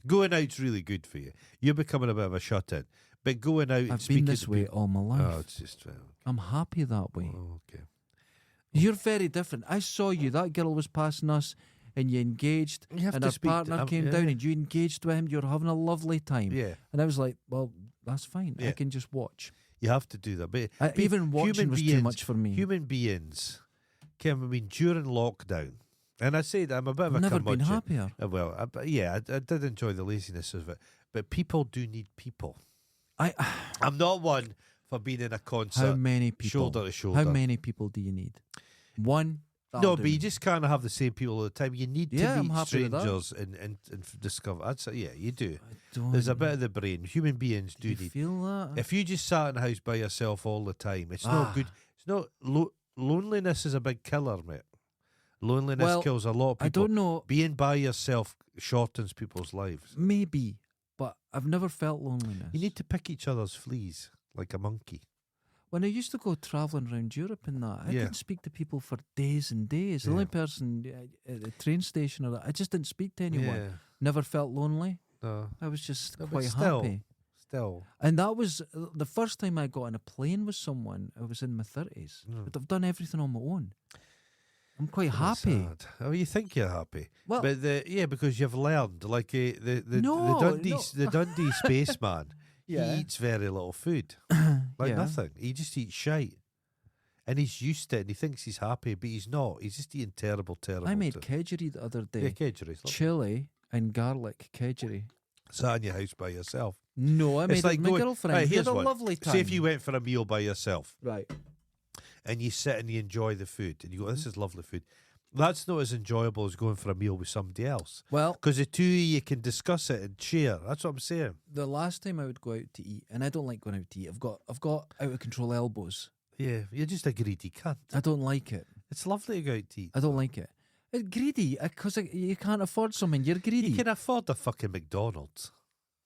[SPEAKER 1] Going out's really good for you. You're becoming a bit of a shut in. But going out and
[SPEAKER 2] I've
[SPEAKER 1] speaking
[SPEAKER 2] been this
[SPEAKER 1] to
[SPEAKER 2] way
[SPEAKER 1] people.
[SPEAKER 2] all my life.
[SPEAKER 1] Oh, it's just.
[SPEAKER 2] I'm happy that way.
[SPEAKER 1] Okay.
[SPEAKER 2] You're very different. I saw you. That girl was passing us, and you engaged,
[SPEAKER 1] You have
[SPEAKER 2] and
[SPEAKER 1] to
[SPEAKER 2] her
[SPEAKER 1] speak to-
[SPEAKER 2] partner came
[SPEAKER 1] yeah.
[SPEAKER 2] down, and you engaged with him. You're having a lovely time.
[SPEAKER 1] Yeah.
[SPEAKER 2] And I was like, well, that's fine. I
[SPEAKER 1] Yeah.
[SPEAKER 2] can just watch.
[SPEAKER 1] You have to do that. But
[SPEAKER 2] Even watching
[SPEAKER 1] human
[SPEAKER 2] was too
[SPEAKER 1] beings-
[SPEAKER 2] much for me.
[SPEAKER 1] Human beings, Kim, I mean, during lockdown, and I say that I'm a bit of a
[SPEAKER 2] I've never been
[SPEAKER 1] curmudgeon.
[SPEAKER 2] happier.
[SPEAKER 1] Well, I did enjoy the laziness of it, but people do need people. I'm not one for being in a concert
[SPEAKER 2] How many people?
[SPEAKER 1] shoulder to shoulder.
[SPEAKER 2] How many people do you need? One.
[SPEAKER 1] No,
[SPEAKER 2] That'll
[SPEAKER 1] but
[SPEAKER 2] do
[SPEAKER 1] you
[SPEAKER 2] me.
[SPEAKER 1] just can't have the same people all the time. You need
[SPEAKER 2] Yeah,
[SPEAKER 1] to
[SPEAKER 2] I'm
[SPEAKER 1] meet
[SPEAKER 2] happy with that.
[SPEAKER 1] strangers and discover. Yeah, you do.
[SPEAKER 2] I don't.
[SPEAKER 1] There's a bit of the brain. Human beings
[SPEAKER 2] Do
[SPEAKER 1] do
[SPEAKER 2] you
[SPEAKER 1] need.
[SPEAKER 2] feel that?
[SPEAKER 1] If you just sat in the house by yourself all the time, it's
[SPEAKER 2] Ah.
[SPEAKER 1] not good. It's not. Loneliness is a big killer, mate. Loneliness
[SPEAKER 2] Well,
[SPEAKER 1] kills a lot of people.
[SPEAKER 2] I don't know.
[SPEAKER 1] Being by yourself shortens people's lives.
[SPEAKER 2] Maybe, but I've never felt loneliness.
[SPEAKER 1] You need to pick each other's fleas like a monkey.
[SPEAKER 2] When I used to go travelling around Europe and that, I
[SPEAKER 1] Yeah.
[SPEAKER 2] didn't speak to people for days and days. The
[SPEAKER 1] Yeah.
[SPEAKER 2] only person at the train station or that, I just didn't speak to anyone.
[SPEAKER 1] Yeah.
[SPEAKER 2] Never felt lonely.
[SPEAKER 1] No.
[SPEAKER 2] I was just
[SPEAKER 1] No, but
[SPEAKER 2] quite
[SPEAKER 1] still.
[SPEAKER 2] happy.
[SPEAKER 1] Still.
[SPEAKER 2] And that was the first time I got on a plane with someone. I was in my 30s.
[SPEAKER 1] Mm.
[SPEAKER 2] But I've done everything on my own. I'm quite
[SPEAKER 1] That's
[SPEAKER 2] happy.
[SPEAKER 1] sad. Oh, you think you're happy,
[SPEAKER 2] Well,
[SPEAKER 1] but because you've learned, like the
[SPEAKER 2] No,
[SPEAKER 1] Dundee
[SPEAKER 2] no.
[SPEAKER 1] the Dundee spaceman,
[SPEAKER 2] yeah.
[SPEAKER 1] he eats very little food, like
[SPEAKER 2] Yeah.
[SPEAKER 1] nothing. He just eats shite, and he's used to it. And he thinks he's happy, but he's not. He's just eating terrible.
[SPEAKER 2] I made kedgeree the other
[SPEAKER 1] Yeah,
[SPEAKER 2] day.
[SPEAKER 1] kedgeree.
[SPEAKER 2] Chili and garlic kedgeree.
[SPEAKER 1] Sat in your house by yourself.
[SPEAKER 2] No, I
[SPEAKER 1] It's
[SPEAKER 2] made
[SPEAKER 1] like
[SPEAKER 2] it with my
[SPEAKER 1] going-
[SPEAKER 2] girlfriend.
[SPEAKER 1] right,
[SPEAKER 2] We had
[SPEAKER 1] here's
[SPEAKER 2] a
[SPEAKER 1] one.
[SPEAKER 2] lovely time.
[SPEAKER 1] See if you went for a meal by yourself,
[SPEAKER 2] Right.
[SPEAKER 1] and you sit and you enjoy the food, and you go, "This
[SPEAKER 2] Mm-hmm.
[SPEAKER 1] is lovely food." That's not as enjoyable as going for a meal with somebody else,
[SPEAKER 2] Well,
[SPEAKER 1] because the two of you can discuss it and share. That's what I'm saying.
[SPEAKER 2] the last time I would go out to eat, and I don't like going out to eat. I've got out of control elbows.
[SPEAKER 1] Yeah, you're just a greedy cunt.
[SPEAKER 2] I don't like it.
[SPEAKER 1] It's lovely to go out to eat.
[SPEAKER 2] I don't like it. Greedy, because you can't afford something. You're greedy.
[SPEAKER 1] You can afford a fucking McDonald's.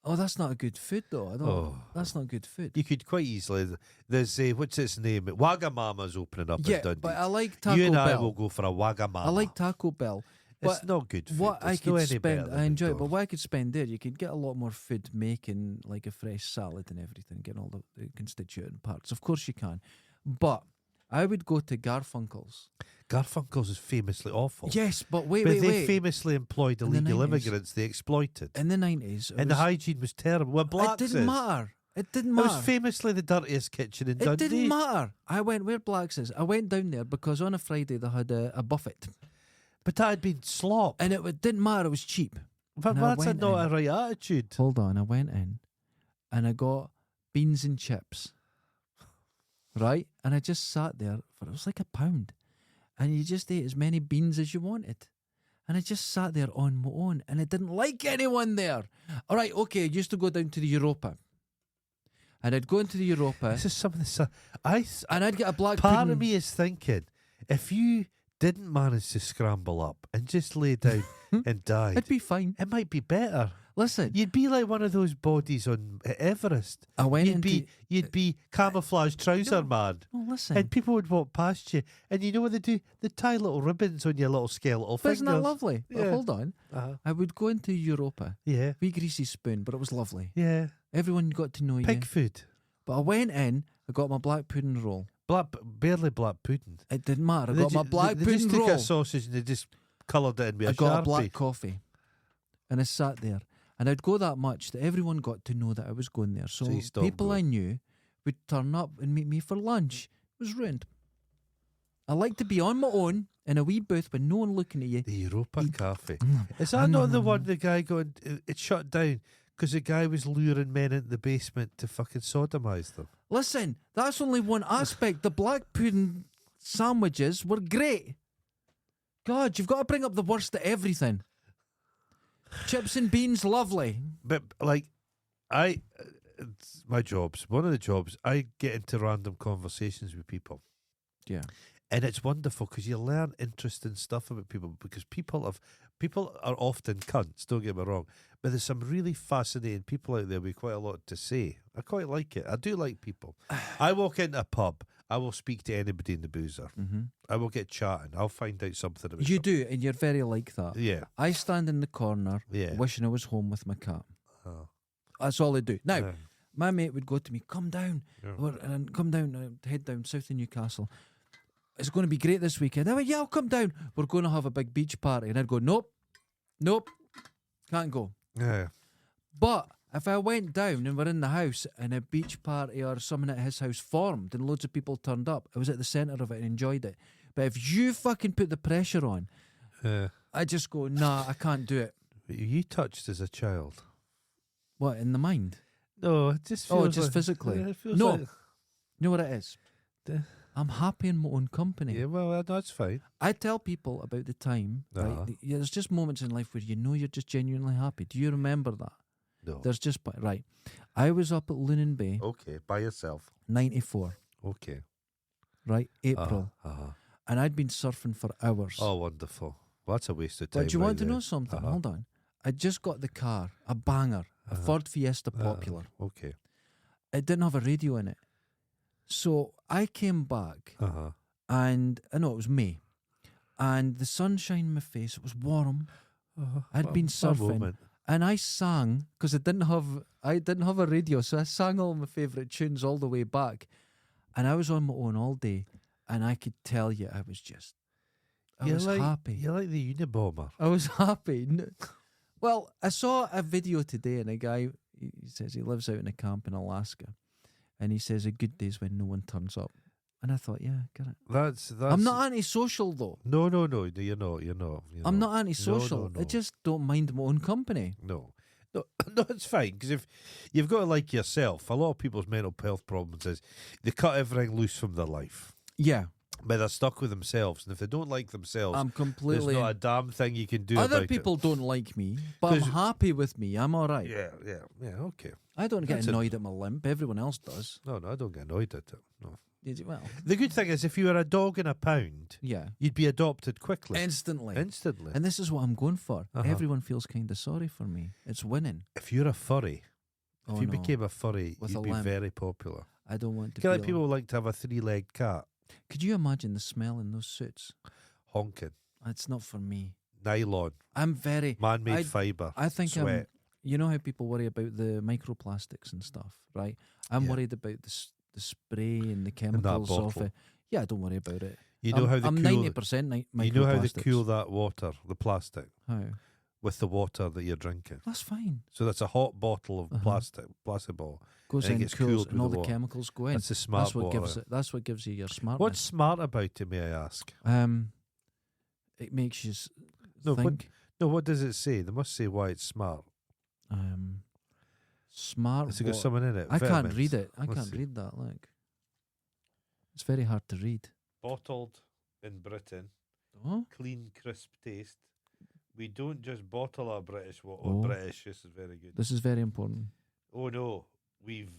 [SPEAKER 2] Oh, that's not a good food, though. I don't.
[SPEAKER 1] Oh.
[SPEAKER 2] That's not good food.
[SPEAKER 1] You could quite easily. There's what's its name? Wagamama's opening up in
[SPEAKER 2] Yeah,
[SPEAKER 1] Dundee.
[SPEAKER 2] but I like Taco
[SPEAKER 1] you and I
[SPEAKER 2] Bell.
[SPEAKER 1] will go for a Wagamama.
[SPEAKER 2] I like Taco Bell.
[SPEAKER 1] It's
[SPEAKER 2] but
[SPEAKER 1] not good food.
[SPEAKER 2] What I
[SPEAKER 1] It's no
[SPEAKER 2] could
[SPEAKER 1] any better
[SPEAKER 2] spend,
[SPEAKER 1] than
[SPEAKER 2] I enjoy it, but
[SPEAKER 1] McDonald's.
[SPEAKER 2] what I could spend there, you could get a lot more food making like a fresh salad and everything, getting all the constituent parts. Of course you can. But I would go to Garfunkel's.
[SPEAKER 1] Garfunkel's is famously awful.
[SPEAKER 2] Yes, but wait,
[SPEAKER 1] but
[SPEAKER 2] wait,
[SPEAKER 1] they
[SPEAKER 2] wait.
[SPEAKER 1] famously employed
[SPEAKER 2] In the
[SPEAKER 1] illegal
[SPEAKER 2] 90s.
[SPEAKER 1] immigrants they exploited.
[SPEAKER 2] In the 90s,
[SPEAKER 1] And the hygiene was terrible. Well,
[SPEAKER 2] it
[SPEAKER 1] Blacks
[SPEAKER 2] didn't
[SPEAKER 1] is.
[SPEAKER 2] matter. It didn't
[SPEAKER 1] It
[SPEAKER 2] matter.
[SPEAKER 1] was famously the dirtiest kitchen in
[SPEAKER 2] It
[SPEAKER 1] Dundee.
[SPEAKER 2] didn't matter. I went where Blacks is. I went down there because on a Friday they had a buffet,
[SPEAKER 1] But that had been slop.
[SPEAKER 2] and it didn't matter. It was cheap.
[SPEAKER 1] But
[SPEAKER 2] and I
[SPEAKER 1] that's
[SPEAKER 2] went
[SPEAKER 1] not
[SPEAKER 2] in.
[SPEAKER 1] a right attitude.
[SPEAKER 2] Hold on, I went in, and I got beans and chips. Right, and I just sat there for it was like £1, and you just ate as many beans as you wanted. And I just sat there on my own, and I didn't like anyone there. All right, okay, I used to go down to the Europa, and I'd go into the Europa,
[SPEAKER 1] This is something.
[SPEAKER 2] and I'd get a black
[SPEAKER 1] Part
[SPEAKER 2] pudding.
[SPEAKER 1] of me is thinking, if you didn't manage to scramble up and just lay down and died,
[SPEAKER 2] I'd be fine.
[SPEAKER 1] it might be better.
[SPEAKER 2] Listen,
[SPEAKER 1] You'd be like one of those bodies on Everest.
[SPEAKER 2] I went
[SPEAKER 1] You'd be camouflage trouser
[SPEAKER 2] No.
[SPEAKER 1] man,
[SPEAKER 2] Oh, listen,
[SPEAKER 1] and people would walk past you, and you know what they do? They tie little ribbons on your little skeletal
[SPEAKER 2] but isn't that
[SPEAKER 1] fingers.
[SPEAKER 2] lovely? But
[SPEAKER 1] Yeah.
[SPEAKER 2] hold on,
[SPEAKER 1] Uh-huh.
[SPEAKER 2] I would go into Europa,
[SPEAKER 1] Yeah,
[SPEAKER 2] wee greasy spoon, but it was lovely.
[SPEAKER 1] yeah.
[SPEAKER 2] Everyone got to know you.
[SPEAKER 1] Pig food,
[SPEAKER 2] But I went in, I got my black pudding roll.
[SPEAKER 1] barely black pudding.
[SPEAKER 2] It didn't matter. I
[SPEAKER 1] They
[SPEAKER 2] got my
[SPEAKER 1] ju-
[SPEAKER 2] black
[SPEAKER 1] they
[SPEAKER 2] pudding
[SPEAKER 1] just took
[SPEAKER 2] roll.
[SPEAKER 1] a sausage and they just coloured it in with
[SPEAKER 2] I
[SPEAKER 1] a
[SPEAKER 2] got
[SPEAKER 1] Sharpie.
[SPEAKER 2] a black coffee. And I sat there. And I'd go that much that everyone got to know that I was going there. So,
[SPEAKER 1] So you stopped
[SPEAKER 2] people I
[SPEAKER 1] going.
[SPEAKER 2] knew would turn up and meet me for lunch. It was ruined. I like to be on my own in a wee booth with no one looking at you.
[SPEAKER 1] The Europa Cafe.
[SPEAKER 2] Mm.
[SPEAKER 1] Is that not the one the guy going? It shut down because the guy was luring men into the basement to fucking sodomise them.
[SPEAKER 2] Listen, that's only one aspect. The black pudding sandwiches were great. God, you've got to bring up the worst of everything. Chips and beans, lovely.
[SPEAKER 1] But like, it's my jobs. One of the jobs, I get into random conversations with people,
[SPEAKER 2] Yeah.
[SPEAKER 1] and it's wonderful because you learn interesting stuff about people. Because people are often cunts. Don't get me wrong, but there's some really fascinating people out there with quite a lot to say. I quite like it. I do like people. I walk into a pub. I will speak to anybody in the boozer.
[SPEAKER 2] Mm-hmm.
[SPEAKER 1] I will get chatting. I'll find out something about
[SPEAKER 2] You do, and you're very like that.
[SPEAKER 1] Yeah,
[SPEAKER 2] I stand in the corner
[SPEAKER 1] yeah.
[SPEAKER 2] wishing I was home with my cat.
[SPEAKER 1] Oh,
[SPEAKER 2] That's all I do. Now,
[SPEAKER 1] yeah,
[SPEAKER 2] my mate would go to me, come down,
[SPEAKER 1] yeah.
[SPEAKER 2] and come down, head down south of Newcastle. It's going to be great this weekend. I went, yeah, I'll come down. We're going to have a big beach party. And I'd go, nope, can't go.
[SPEAKER 1] Yeah.
[SPEAKER 2] But if I went down and we're in the house and a beach party or something at his house formed and loads of people turned up, I was at the centre of it and enjoyed it. But if you fucking put the pressure on, I just go, nah, I can't do it.
[SPEAKER 1] You touched as a child.
[SPEAKER 2] What, in the mind?
[SPEAKER 1] No, it just feels
[SPEAKER 2] Oh, just
[SPEAKER 1] like,
[SPEAKER 2] physically?
[SPEAKER 1] Yeah, it feels
[SPEAKER 2] No.
[SPEAKER 1] like-
[SPEAKER 2] You know what it is?
[SPEAKER 1] The-
[SPEAKER 2] I'm happy in my own company.
[SPEAKER 1] yeah, well, that's fine.
[SPEAKER 2] I tell people about the time,
[SPEAKER 1] Uh-huh.
[SPEAKER 2] right? There's just moments in life where you know you're just genuinely happy. Do you remember that?
[SPEAKER 1] No.
[SPEAKER 2] There's just, right. I was up at Lunan Bay,
[SPEAKER 1] Okay, by yourself.
[SPEAKER 2] 94,
[SPEAKER 1] Okay.
[SPEAKER 2] right? April.
[SPEAKER 1] Uh-huh.
[SPEAKER 2] And I'd been surfing for hours.
[SPEAKER 1] Oh, wonderful. Well, that's a waste of time.
[SPEAKER 2] But do you
[SPEAKER 1] right
[SPEAKER 2] want to
[SPEAKER 1] there.
[SPEAKER 2] know something?
[SPEAKER 1] Uh-huh.
[SPEAKER 2] Hold on. I just got the car, a banger, a
[SPEAKER 1] Uh-huh.
[SPEAKER 2] Ford Fiesta Popular.
[SPEAKER 1] Okay.
[SPEAKER 2] It didn't have a radio in it. So I came back, and I know it was May, and the sunshine in my face. It was warm. I'd been surfing, and I sang because I didn't have a radio, so I sang all my favourite tunes all the way back, and I was on my own all day, and I could tell you I was happy.
[SPEAKER 1] You're like the Unabomber.
[SPEAKER 2] I was happy. Well, I saw a video today, and a guy he says he lives out in a camp in Alaska, and he says a good day's when no one turns up. And I thought, yeah, get it.
[SPEAKER 1] That's.
[SPEAKER 2] I'm not antisocial though.
[SPEAKER 1] No, you're not.
[SPEAKER 2] I'm not antisocial.
[SPEAKER 1] No.
[SPEAKER 2] I just don't mind my own company.
[SPEAKER 1] No, it's fine because if you've got to like yourself, a lot of people's mental health problems is they cut everything loose from their life.
[SPEAKER 2] Yeah,
[SPEAKER 1] but they're stuck with themselves, and if they don't like themselves,
[SPEAKER 2] I'm completely.
[SPEAKER 1] There's not a damn thing you can do.
[SPEAKER 2] Other
[SPEAKER 1] about
[SPEAKER 2] people don't like me, but I'm happy with me. I'm all right.
[SPEAKER 1] Yeah. Okay.
[SPEAKER 2] I don't get annoyed at my limp. Everyone else does.
[SPEAKER 1] No, I don't get annoyed at it. No.
[SPEAKER 2] Well,
[SPEAKER 1] the good thing is, if you were a dog in a pound,
[SPEAKER 2] yeah,
[SPEAKER 1] you'd be adopted quickly,
[SPEAKER 2] instantly.
[SPEAKER 1] And
[SPEAKER 2] this is what I'm going for. Everyone feels kind of sorry for me. It's winning.
[SPEAKER 1] If you're a furry, if you became a furry,
[SPEAKER 2] with
[SPEAKER 1] you'd be very popular.
[SPEAKER 2] I don't want to.
[SPEAKER 1] Like people like to have a 3-legged cat.
[SPEAKER 2] Could you imagine the smell in those suits?
[SPEAKER 1] Honking.
[SPEAKER 2] It's not for me.
[SPEAKER 1] Nylon.
[SPEAKER 2] I'm very
[SPEAKER 1] man-made fibre.
[SPEAKER 2] I think
[SPEAKER 1] sweat.
[SPEAKER 2] You know how people worry about the microplastics and stuff, right? I'm worried about the spray and the chemicals off it. Yeah, I don't worry about it.
[SPEAKER 1] You know
[SPEAKER 2] I'm 90% microplastics.
[SPEAKER 1] You know how they cool that water, the plastic?
[SPEAKER 2] How?
[SPEAKER 1] With the water that you're drinking.
[SPEAKER 2] That's fine.
[SPEAKER 1] So that's a hot bottle of plastic bottle.
[SPEAKER 2] Goes in, cools, and all the chemicals go in.
[SPEAKER 1] That's the smart water.
[SPEAKER 2] That's what gives you your smartness.
[SPEAKER 1] What's smart about it, may I ask?
[SPEAKER 2] It makes you
[SPEAKER 1] think. What does it say? They must say why it's smart.
[SPEAKER 2] Smart.
[SPEAKER 1] Has it got someone in it?
[SPEAKER 2] I can't read it. I can't read that. Look, it's very hard to read.
[SPEAKER 1] Bottled in Britain.
[SPEAKER 2] Oh?
[SPEAKER 1] Clean, crisp taste. We don't just bottle our British water. British. This is very good.
[SPEAKER 2] This is very important.
[SPEAKER 1] Oh no, we've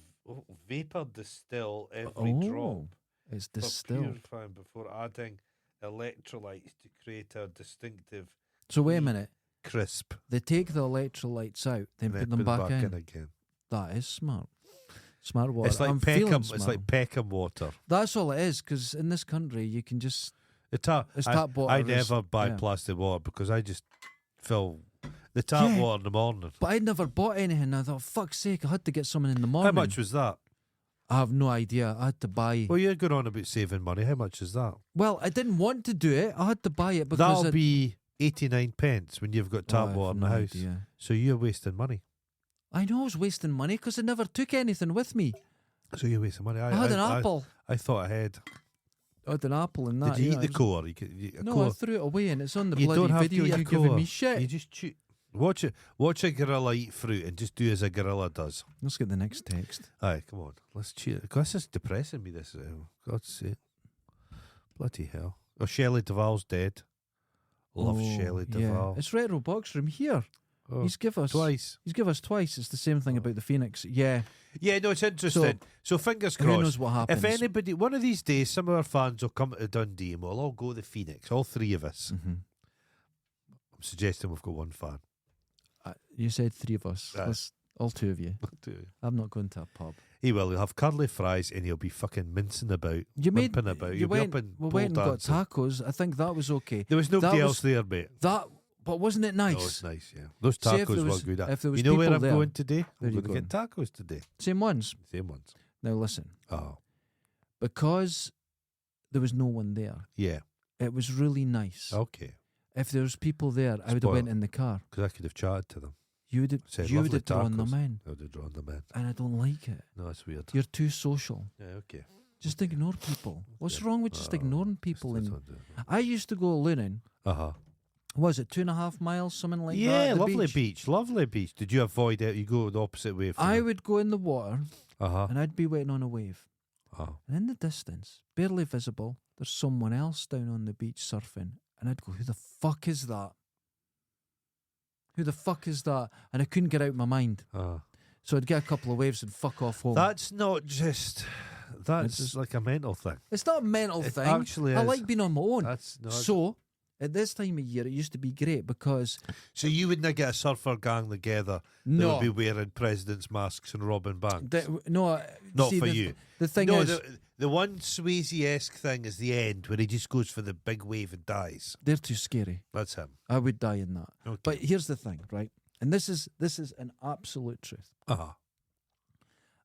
[SPEAKER 1] vapor distill every drop.
[SPEAKER 2] It's distilled
[SPEAKER 1] before adding electrolytes to create a distinctive.
[SPEAKER 2] So wait a minute.
[SPEAKER 1] Crisp.
[SPEAKER 2] They take the electrolytes out, then put them back in again. That is smart. Smart water.
[SPEAKER 1] It's like Peckham. It's like Peckham water.
[SPEAKER 2] That's all it is. Because in this country, you can just tap water.
[SPEAKER 1] I never buy plastic water because I just fill the tap water in the morning.
[SPEAKER 2] But I never bought anything. I thought, fuck's sake, I had to get something in the morning.
[SPEAKER 1] How much was that?
[SPEAKER 2] I have no idea. I had to buy.
[SPEAKER 1] Well, you're going on about saving money. How much is that?
[SPEAKER 2] Well, I didn't want to do it. I had to buy it because
[SPEAKER 1] that'll be 89 pence when you've got tap water in the house. Idea. So you're wasting money.
[SPEAKER 2] I know I was wasting money because I never took anything with me.
[SPEAKER 1] So you're wasting money.
[SPEAKER 2] I had an apple.
[SPEAKER 1] I thought ahead.
[SPEAKER 2] I had an apple in that.
[SPEAKER 1] Did you eat the core?
[SPEAKER 2] I threw it away and it's on the bloody video. You're giving me shit.
[SPEAKER 1] You just chew. Watch a gorilla eat fruit and just do as a gorilla does.
[SPEAKER 2] Let's get the next text.
[SPEAKER 1] Aye, come on. Let's cheer. This is depressing me, this. God's sake. Bloody hell. Oh, Shelley Duvall's dead. Love Shelley Duvall.
[SPEAKER 2] It's Retro Box Room here. He's give us
[SPEAKER 1] twice.
[SPEAKER 2] He's give us twice. It's the same thing about the Phoenix. Yeah.
[SPEAKER 1] Yeah, no, it's interesting. So fingers crossed.
[SPEAKER 2] Who knows what happens?
[SPEAKER 1] If anybody, one of these days, some of our fans will come to Dundee and we'll all go to the Phoenix, all three of us.
[SPEAKER 2] Mm-hmm.
[SPEAKER 1] I'm suggesting we've got one fan.
[SPEAKER 2] You said three of us. All two of you. I'm not going to a pub.
[SPEAKER 1] He will. He'll have curly fries and he'll be fucking mincing about, limping about.
[SPEAKER 2] We went and got tacos. I think that was okay.
[SPEAKER 1] There was nobody else there, mate.
[SPEAKER 2] But wasn't it nice?
[SPEAKER 1] Oh, it's nice, yeah. Those tacos were good.
[SPEAKER 2] If there was
[SPEAKER 1] you know where I'm
[SPEAKER 2] there,
[SPEAKER 1] going today?
[SPEAKER 2] I'm
[SPEAKER 1] going to get tacos today.
[SPEAKER 2] Same ones?
[SPEAKER 1] Same ones.
[SPEAKER 2] Now listen.
[SPEAKER 1] Oh.
[SPEAKER 2] Because there was no one there.
[SPEAKER 1] Yeah.
[SPEAKER 2] It was really nice.
[SPEAKER 1] Okay.
[SPEAKER 2] If there was people there, I would have went in the car.
[SPEAKER 1] Because I could have chatted to them.
[SPEAKER 2] You would have drawn them in.
[SPEAKER 1] I would have drawn them in.
[SPEAKER 2] And I don't like it.
[SPEAKER 1] No, it's weird.
[SPEAKER 2] You're too social.
[SPEAKER 1] Yeah, okay.
[SPEAKER 2] Just ignore people. What's wrong with just ignoring people? I used to go looning. Was it 2.5 miles, something like that?
[SPEAKER 1] Yeah, lovely beach. Lovely beach. Did you avoid it? You go the opposite way from
[SPEAKER 2] I would go in the water and I'd be waiting on a wave. And in the distance, barely visible, there's someone else down on the beach surfing. And I'd go, who the fuck is that? Who the fuck is that? And I couldn't get out of my mind. So I'd get a couple of waves and fuck off home.
[SPEAKER 1] That's not just... That's like a mental thing.
[SPEAKER 2] It's not a mental thing.
[SPEAKER 1] Actually,
[SPEAKER 2] I like being on my own. At this time of year, it used to be great because
[SPEAKER 1] So you wouldn't get a surfer gang together that
[SPEAKER 2] no,
[SPEAKER 1] would be wearing president's masks and robbing banks.
[SPEAKER 2] no,
[SPEAKER 1] Not
[SPEAKER 2] see,
[SPEAKER 1] for
[SPEAKER 2] the,
[SPEAKER 1] you.
[SPEAKER 2] The thing
[SPEAKER 1] No,
[SPEAKER 2] is,
[SPEAKER 1] the one Swayze-esque thing is the end where he just goes for the big wave and dies.
[SPEAKER 2] they're too scary.
[SPEAKER 1] That's him.
[SPEAKER 2] I would die in that.
[SPEAKER 1] Okay.
[SPEAKER 2] But here's the thing, right? And this is an absolute truth.
[SPEAKER 1] Uh-huh.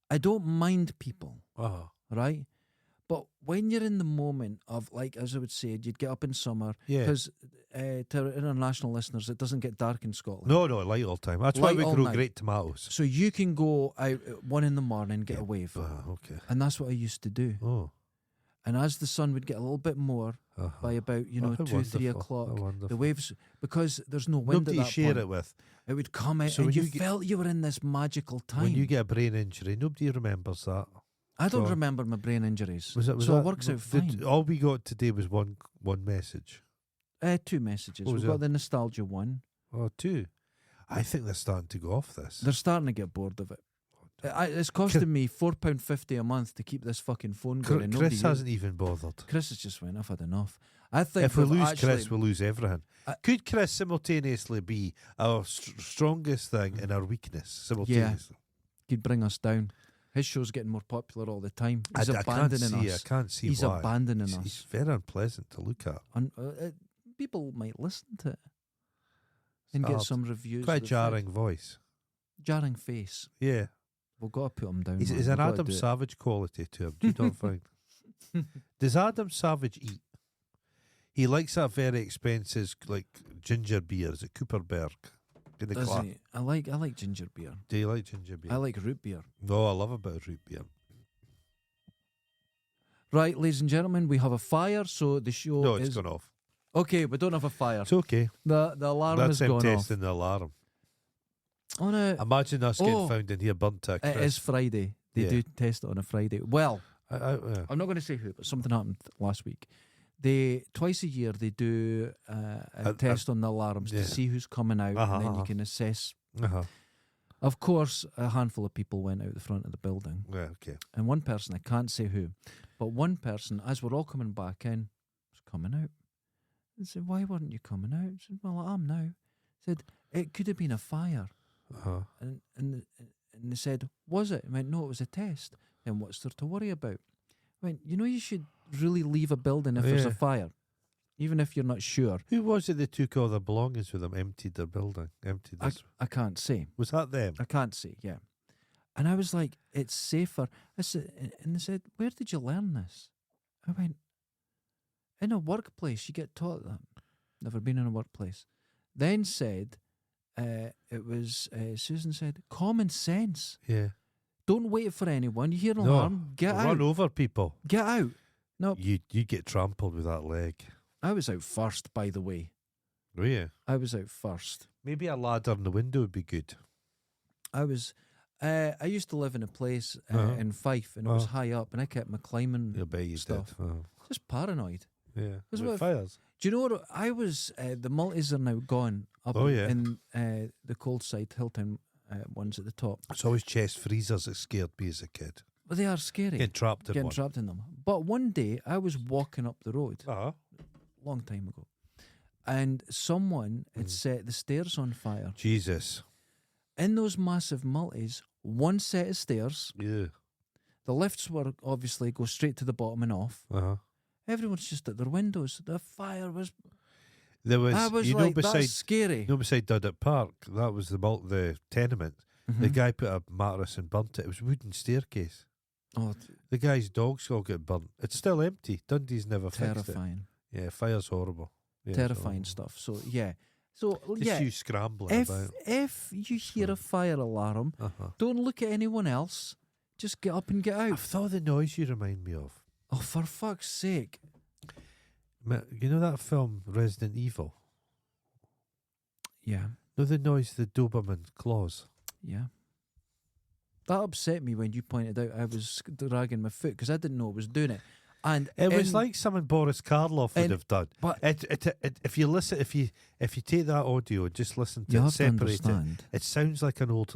[SPEAKER 2] I don't mind people,
[SPEAKER 1] Uh-huh.
[SPEAKER 2] right? But when you're in the moment of, like, as I would say, you'd get up in summer,
[SPEAKER 1] Yeah.
[SPEAKER 2] because to our international listeners, it doesn't get dark in Scotland.
[SPEAKER 1] No, light all time. That's why
[SPEAKER 2] Light
[SPEAKER 1] we
[SPEAKER 2] all
[SPEAKER 1] grow
[SPEAKER 2] night.
[SPEAKER 1] great tomatoes.
[SPEAKER 2] So you can go out at 1 a.m, get
[SPEAKER 1] Yeah.
[SPEAKER 2] a wave.
[SPEAKER 1] Okay.
[SPEAKER 2] And that's what I used to do.
[SPEAKER 1] Oh.
[SPEAKER 2] And as the sun would get a little bit more,
[SPEAKER 1] Uh-huh.
[SPEAKER 2] by about,
[SPEAKER 1] Oh, how
[SPEAKER 2] 2, 3
[SPEAKER 1] wonderful.
[SPEAKER 2] o'clock,
[SPEAKER 1] How
[SPEAKER 2] the
[SPEAKER 1] wonderful.
[SPEAKER 2] waves, because there's no wind
[SPEAKER 1] Nobody
[SPEAKER 2] at
[SPEAKER 1] you
[SPEAKER 2] that
[SPEAKER 1] share
[SPEAKER 2] point,
[SPEAKER 1] it with.
[SPEAKER 2] it would come out
[SPEAKER 1] So
[SPEAKER 2] and
[SPEAKER 1] when
[SPEAKER 2] you
[SPEAKER 1] you get-
[SPEAKER 2] felt you were in this magical time.
[SPEAKER 1] When you get a brain injury, nobody remembers that.
[SPEAKER 2] I don't
[SPEAKER 1] so-
[SPEAKER 2] remember my brain injuries.
[SPEAKER 1] Was
[SPEAKER 2] so
[SPEAKER 1] that,
[SPEAKER 2] it works out fine.
[SPEAKER 1] All we got today was one message.
[SPEAKER 2] 2 messages.
[SPEAKER 1] What was
[SPEAKER 2] We've got
[SPEAKER 1] that?
[SPEAKER 2] the nostalgia one.
[SPEAKER 1] Oh, two. I think they're starting to go off this.
[SPEAKER 2] They're starting to get bored of it. It's costing me £4.50 a month to keep this fucking phone going. and nobody
[SPEAKER 1] Chris hasn't even bothered.
[SPEAKER 2] Chris has just went, I've had enough. I think
[SPEAKER 1] If we
[SPEAKER 2] we've
[SPEAKER 1] lose
[SPEAKER 2] actually,
[SPEAKER 1] Chris, we lose everything. Could Chris simultaneously be our strongest thing and our weakness simultaneously?
[SPEAKER 2] he'd bring us down. His show's getting more popular all the time. He's
[SPEAKER 1] I can't
[SPEAKER 2] abandoning
[SPEAKER 1] see.
[SPEAKER 2] us.
[SPEAKER 1] I can't see
[SPEAKER 2] He's
[SPEAKER 1] why.
[SPEAKER 2] abandoning
[SPEAKER 1] He's
[SPEAKER 2] us.
[SPEAKER 1] very unpleasant to look at.
[SPEAKER 2] People might listen to it and get
[SPEAKER 1] Hard.
[SPEAKER 2] some reviews.
[SPEAKER 1] Quite a
[SPEAKER 2] that
[SPEAKER 1] jarring voice.
[SPEAKER 2] jarring face.
[SPEAKER 1] Yeah.
[SPEAKER 2] We've got to put him down.
[SPEAKER 1] He's
[SPEAKER 2] man.
[SPEAKER 1] an
[SPEAKER 2] We've gotta
[SPEAKER 1] Adam
[SPEAKER 2] do it.
[SPEAKER 1] Savage quality to him. Do you not find? Does Adam Savage eat? He likes that very expensive, like ginger beers at Cooperberg. In the
[SPEAKER 2] Does
[SPEAKER 1] club.
[SPEAKER 2] he? I like ginger beer.
[SPEAKER 1] Do you like ginger beer?
[SPEAKER 2] I like root beer.
[SPEAKER 1] No, I love a bit of root beer.
[SPEAKER 2] Right, ladies and gentlemen, we have a fire, so the show
[SPEAKER 1] No, it's
[SPEAKER 2] is
[SPEAKER 1] gone off.
[SPEAKER 2] okay. We don't have a fire.
[SPEAKER 1] It's okay.
[SPEAKER 2] The alarm
[SPEAKER 1] That's
[SPEAKER 2] has
[SPEAKER 1] him
[SPEAKER 2] gone off.
[SPEAKER 1] testing the alarm.
[SPEAKER 2] On a,
[SPEAKER 1] Imagine us getting
[SPEAKER 2] Oh.
[SPEAKER 1] found in here burnt to a
[SPEAKER 2] it
[SPEAKER 1] crisp.
[SPEAKER 2] is Friday. They
[SPEAKER 1] Yeah.
[SPEAKER 2] do test it on a Friday. Well,
[SPEAKER 1] Yeah.
[SPEAKER 2] I'm not going to say who, but something happened last week. They twice a year they do a test on the alarms
[SPEAKER 1] yeah.
[SPEAKER 2] to see who's coming out,
[SPEAKER 1] Uh-huh,
[SPEAKER 2] and then
[SPEAKER 1] uh-huh.
[SPEAKER 2] you can assess.
[SPEAKER 1] Uh-huh.
[SPEAKER 2] Of course, a handful of people went out the front of the building,
[SPEAKER 1] Yeah, okay.
[SPEAKER 2] and one person, I can't say who, but one person, as we're all coming back in, was coming out. I said, "Why weren't you coming out?" I said, "Well, I am now." I said, "It could have been a fire,"
[SPEAKER 1] Uh-huh.
[SPEAKER 2] and they said, "Was it?" I went, "No, it was a test." Then what's there to worry about? I went, you should really leave a building if there's
[SPEAKER 1] Yeah.
[SPEAKER 2] a fire, even if you're not sure.
[SPEAKER 1] Who was it that took all their belongings with them, emptied their building, emptied this?
[SPEAKER 2] I can't say.
[SPEAKER 1] Was that them?
[SPEAKER 2] I can't say, yeah. And I was like, it's safer. I said, and they said, where did you learn this? I went, in a workplace, you get taught that. Never been in a workplace. Then said, it was, Susan said, common sense.
[SPEAKER 1] Yeah.
[SPEAKER 2] Don't wait for anyone. You hear an
[SPEAKER 1] No,
[SPEAKER 2] alarm, get
[SPEAKER 1] Run
[SPEAKER 2] out.
[SPEAKER 1] over people.
[SPEAKER 2] Get out. No,
[SPEAKER 1] You get trampled with that leg.
[SPEAKER 2] I was out first, by the way.
[SPEAKER 1] Oh, yeah.
[SPEAKER 2] I was out first.
[SPEAKER 1] Maybe a ladder in the window would be good.
[SPEAKER 2] I was. I used to live in a place
[SPEAKER 1] Uh-huh.
[SPEAKER 2] in Fife, and it was
[SPEAKER 1] Uh-huh.
[SPEAKER 2] high up, and I kept my climbing.
[SPEAKER 1] I bet you
[SPEAKER 2] Stuff.
[SPEAKER 1] did. Oh,
[SPEAKER 2] Just paranoid.
[SPEAKER 1] yeah.
[SPEAKER 2] Because
[SPEAKER 1] With
[SPEAKER 2] what if-
[SPEAKER 1] fires.
[SPEAKER 2] Do you know what I was? The multis are now gone up
[SPEAKER 1] Oh, yeah.
[SPEAKER 2] in the cold side Hilltown ones at the top,
[SPEAKER 1] It's always chest freezers that scared me as a kid.
[SPEAKER 2] but they are scary.
[SPEAKER 1] Getting trapped in
[SPEAKER 2] Getting
[SPEAKER 1] one.
[SPEAKER 2] trapped in them. But one day I was walking up the road,
[SPEAKER 1] Uh-huh.
[SPEAKER 2] long time ago, and someone had
[SPEAKER 1] Mm.
[SPEAKER 2] set the stairs on fire.
[SPEAKER 1] Jesus.
[SPEAKER 2] In those massive multis, one set of stairs.
[SPEAKER 1] Yeah.
[SPEAKER 2] The lifts were obviously go straight to the bottom and off.
[SPEAKER 1] Uh-huh.
[SPEAKER 2] Everyone's just at their windows. The fire was.
[SPEAKER 1] There was,
[SPEAKER 2] I was
[SPEAKER 1] you
[SPEAKER 2] like,
[SPEAKER 1] know, beside,
[SPEAKER 2] that's scary.
[SPEAKER 1] beside Duddit Park, that was the tenement. The
[SPEAKER 2] Mhm.
[SPEAKER 1] guy put a mattress and burnt it. It was a wooden staircase.
[SPEAKER 2] Oh,
[SPEAKER 1] The guy's dogs all got burnt. It's still empty. Dundee's never fixed it.
[SPEAKER 2] terrifying.
[SPEAKER 1] Yeah, fire's horrible. Yeah, it's
[SPEAKER 2] Terrifying
[SPEAKER 1] horrible.
[SPEAKER 2] stuff. So, yeah. So,
[SPEAKER 1] Just
[SPEAKER 2] yeah.
[SPEAKER 1] you scrambling
[SPEAKER 2] If,
[SPEAKER 1] about.
[SPEAKER 2] if you hear a fire alarm,
[SPEAKER 1] Uh-huh.
[SPEAKER 2] don't look at anyone else. Just get up and get
[SPEAKER 1] I've
[SPEAKER 2] out.
[SPEAKER 1] thought the noise you remind me of.
[SPEAKER 2] Oh, for fuck's sake.
[SPEAKER 1] You know that film Resident Evil?
[SPEAKER 2] Yeah.
[SPEAKER 1] No, the noise the Doberman claws.
[SPEAKER 2] Yeah. That upset me when you pointed out I was dragging my foot because I didn't know I was doing it. And
[SPEAKER 1] It was
[SPEAKER 2] in-
[SPEAKER 1] like something Boris Karloff would
[SPEAKER 2] in-
[SPEAKER 1] have done.
[SPEAKER 2] but
[SPEAKER 1] If you listen, if you take that audio and just listen to
[SPEAKER 2] you
[SPEAKER 1] it,
[SPEAKER 2] have to
[SPEAKER 1] separate it,
[SPEAKER 2] understand.
[SPEAKER 1] it sounds like an old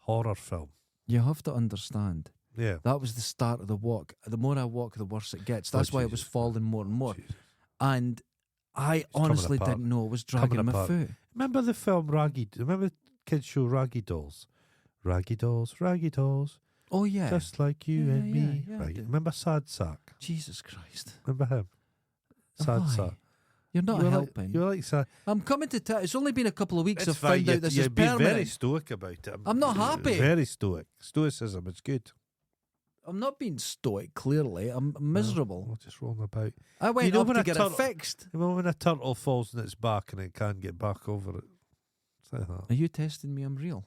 [SPEAKER 1] horror film.
[SPEAKER 2] You have to understand.
[SPEAKER 1] Yeah.
[SPEAKER 2] That was the start of the walk. The more I walk, the worse it gets. That's why I was
[SPEAKER 1] Jesus.
[SPEAKER 2] falling more and more.
[SPEAKER 1] Jesus.
[SPEAKER 2] And I
[SPEAKER 1] coming
[SPEAKER 2] honestly
[SPEAKER 1] apart.
[SPEAKER 2] didn't know it was dragging
[SPEAKER 1] Coming
[SPEAKER 2] my
[SPEAKER 1] apart.
[SPEAKER 2] foot.
[SPEAKER 1] Remember the film Remember the kids show Raggy Dolls? Raggy Dolls, Raggy Dolls,
[SPEAKER 2] Oh yeah.
[SPEAKER 1] just like you
[SPEAKER 2] Yeah,
[SPEAKER 1] and
[SPEAKER 2] yeah,
[SPEAKER 1] me.
[SPEAKER 2] yeah, I do.
[SPEAKER 1] Remember Sad Sack?
[SPEAKER 2] Jesus Christ.
[SPEAKER 1] Remember him? Sad
[SPEAKER 2] Why?
[SPEAKER 1] Sack.
[SPEAKER 2] You're not
[SPEAKER 1] You were
[SPEAKER 2] helping.
[SPEAKER 1] Like, you were like sad.
[SPEAKER 2] I'm coming to tell. It's only been a couple of weeks.
[SPEAKER 1] It's
[SPEAKER 2] I've
[SPEAKER 1] fine.
[SPEAKER 2] found out this is
[SPEAKER 1] You've been
[SPEAKER 2] permanent.
[SPEAKER 1] very stoic about it.
[SPEAKER 2] I'm not happy.
[SPEAKER 1] Very stoic. Stoicism, it's good.
[SPEAKER 2] I'm not being stoic, clearly. I'm miserable.
[SPEAKER 1] Well, just rolling about.
[SPEAKER 2] I went
[SPEAKER 1] know
[SPEAKER 2] up
[SPEAKER 1] when
[SPEAKER 2] to
[SPEAKER 1] a
[SPEAKER 2] get
[SPEAKER 1] turtle-
[SPEAKER 2] it fixed.
[SPEAKER 1] Remember when a turtle falls on its back and it can't get back over it? It's like that.
[SPEAKER 2] Are you testing me I'm real?